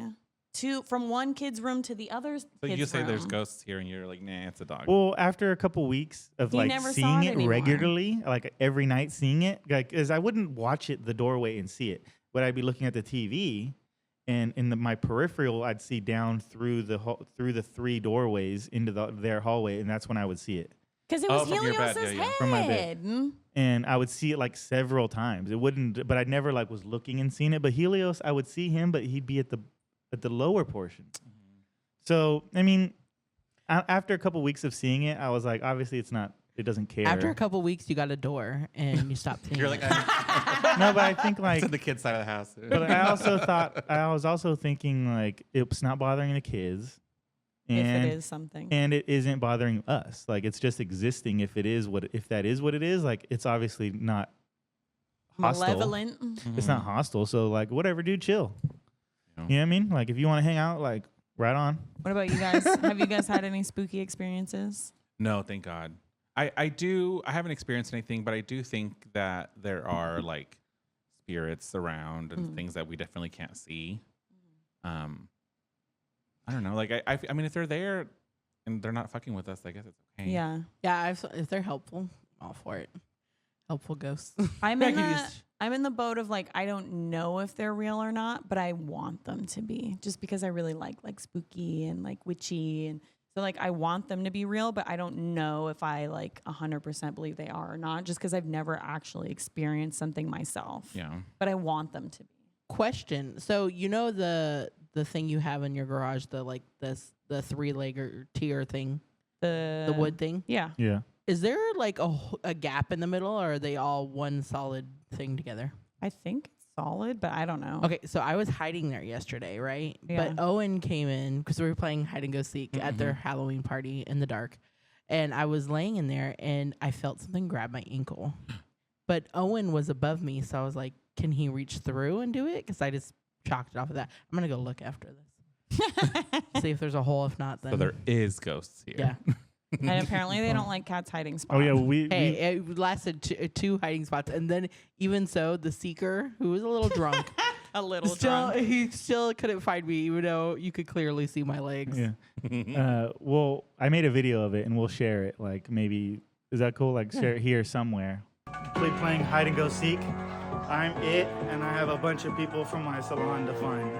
from one kid's room to the other. So kid's you say there's room. ghosts here, and you're like, nah, it's a dog. Well, after a couple weeks of He like never saw seeing it it anymore. regularly, like every night seeing it, like, because I wouldn't watch it the doorway and see it, but I'd be looking at the TV, and in my peripheral, I'd see down through the 3 doorways into their hallway, and that's when I would see it. Because it Oh, was from your bed, Helios's yeah, yeah. head. From my bed. And I would see it like several times. It wouldn't, but I never like was looking and seeing it. But Helios, I would see him, but he'd be at the lower portion. So I mean, after a couple weeks of seeing it, I was like, obviously, it's not. It doesn't care. After a couple weeks, you got a door and you stopped seeing You're it. like, No, but I think like. it's in the kid's side of the house. But I was also thinking like it's not bothering the kids, If and it is something. and it isn't bothering us. Like it's just existing. If that is what it is, like it's obviously not hostile. Malevolent. It's not hostile. So like whatever, dude, chill. Yeah. You know what I mean? Like if you want to hang out, like right on. What about you guys? Have you guys had any spooky experiences? No, thank God. I haven't experienced anything, but I do think that there are like spirits around and things that we definitely can't see. I don't know. Like I mean, if they're there and they're not fucking with us, I guess it's okay. Yeah. Yeah, if they're helpful, I'm all for it. Helpful ghosts. I'm I in can the use- I'm in the boat of like I don't know if they're real or not, but I want them to be just because I really like spooky and like witchy, and so like I want them to be real, but I don't know if I like 100% believe they are or not, just because I've never actually experienced something myself. Yeah. But I want them to be. Question. So you know the thing you have in your garage, the 3-leg or tier thing, the wood thing. Yeah. Yeah. Is there like a gap in the middle, or are they all one solid thing together? I think it's solid, but I don't know. Okay, so I was hiding there yesterday, right? Yeah. But Owen came in because we were playing hide and go seek at their Halloween party in the dark, and I was laying in there and I felt something grab my ankle, but Owen was above me, so I was like, "Can he reach through and do it?" Because I just chalked it off of that. I'm gonna go look after this. See if there's a hole. If not, then So there is ghosts here. yeah. And apparently they don't like cats hiding spots. Oh yeah, we Hey, it lasted two hiding spots, and then even so, the seeker, who was a little drunk, a little still drunk. he still couldn't find me, even though you could clearly see my legs. yeah. Well, I made a video of it and we'll share it. Like maybe is that cool? Like share it here somewhere. Playing hide and go seek. I'm it, and I have a bunch of people from my salon to find.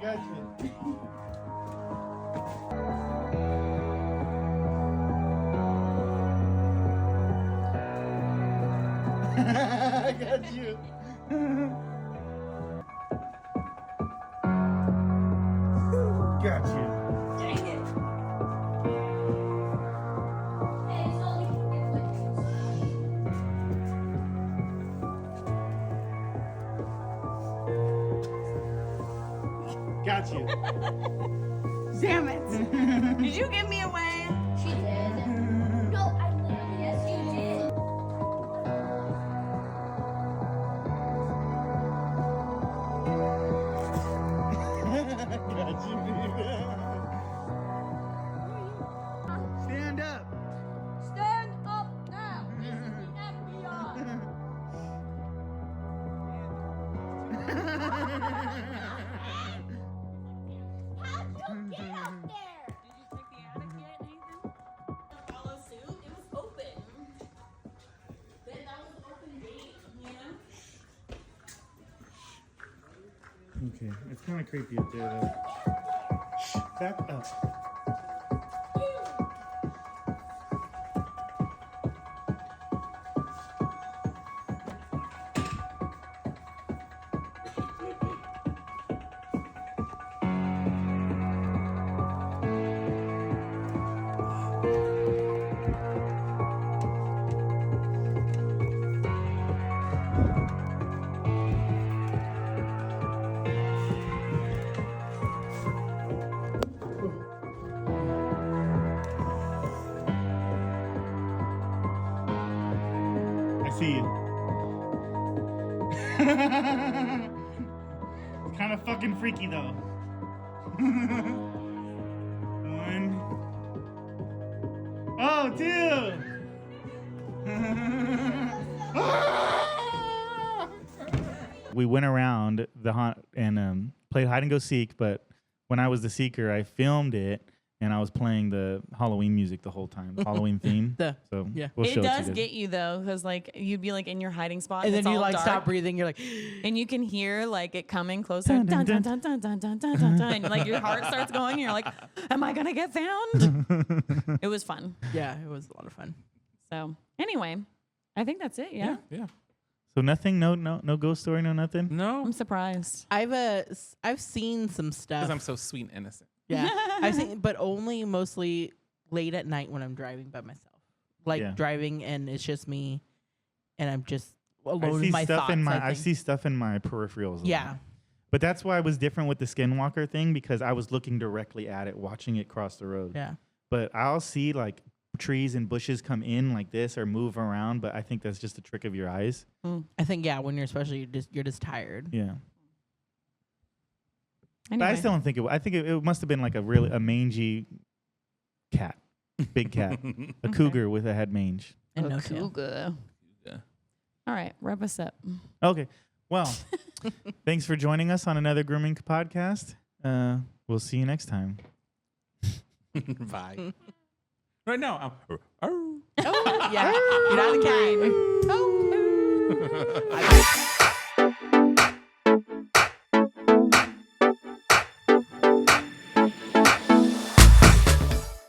Gotcha. I got you. Got you. Dang it. Hey, it's only Got you. Damn it. Did you give me away? She did. No, I literally, yes, you did. Got you. Stand up. Stand up now. This is the FBI. How'd you get up there? Did you check the attic yet, Nathan? Follow suit? It was open. Then that was an open gate, you know? Okay, it's kind of creepy up there though. Shh, back up. I see you. It's kind of fucking freaky though. One. Oh, two. We went around the haunt and played hide and go seek, but when I was the seeker, I filmed it and I was playing the Halloween music the whole time, the Halloween theme. So Yeah. we'll It show does to you. get you though, because like you'd be like in your hiding spot, And then it's you all like dark, stop breathing. You're like, and you can hear like it coming closer, Dun, dun, dun, dun, dun, dun, dun, dun, dun, dun, dun, and like your heart starts going. And you're like, "Am I gonna get found?" It was fun. yeah, it was a lot of fun. So anyway, I think that's it. Yeah, Yeah. So nothing, no ghost story, no nothing. No. I'm surprised. I've seen some stuff. Because I'm so sweet and innocent. Yeah, I've seen, but only mostly late at night when I'm driving by myself, like Yeah. driving and it's just me, and I'm just I alone see with my stuff thoughts. in my. I think. see stuff in my peripherals. a Yeah, lot. But that's why I was different with the Skinwalker thing because I was looking directly at it, watching it cross the road. yeah, But I'll see like trees and bushes come in like this or move around, but I think that's just a trick of your eyes. I think when you're especially you're just tired. Yeah. Anyway. But I still don't think I think it must have been like a mangy cat, big cat, a cougar with a head mange. And no tail. Cougar. Yeah. All right, wrap us up. Okay. Well, thanks for joining us on another grooming podcast. We'll see you next time. Bye. Right now, Oh, yeah. You're not a cat. Oh.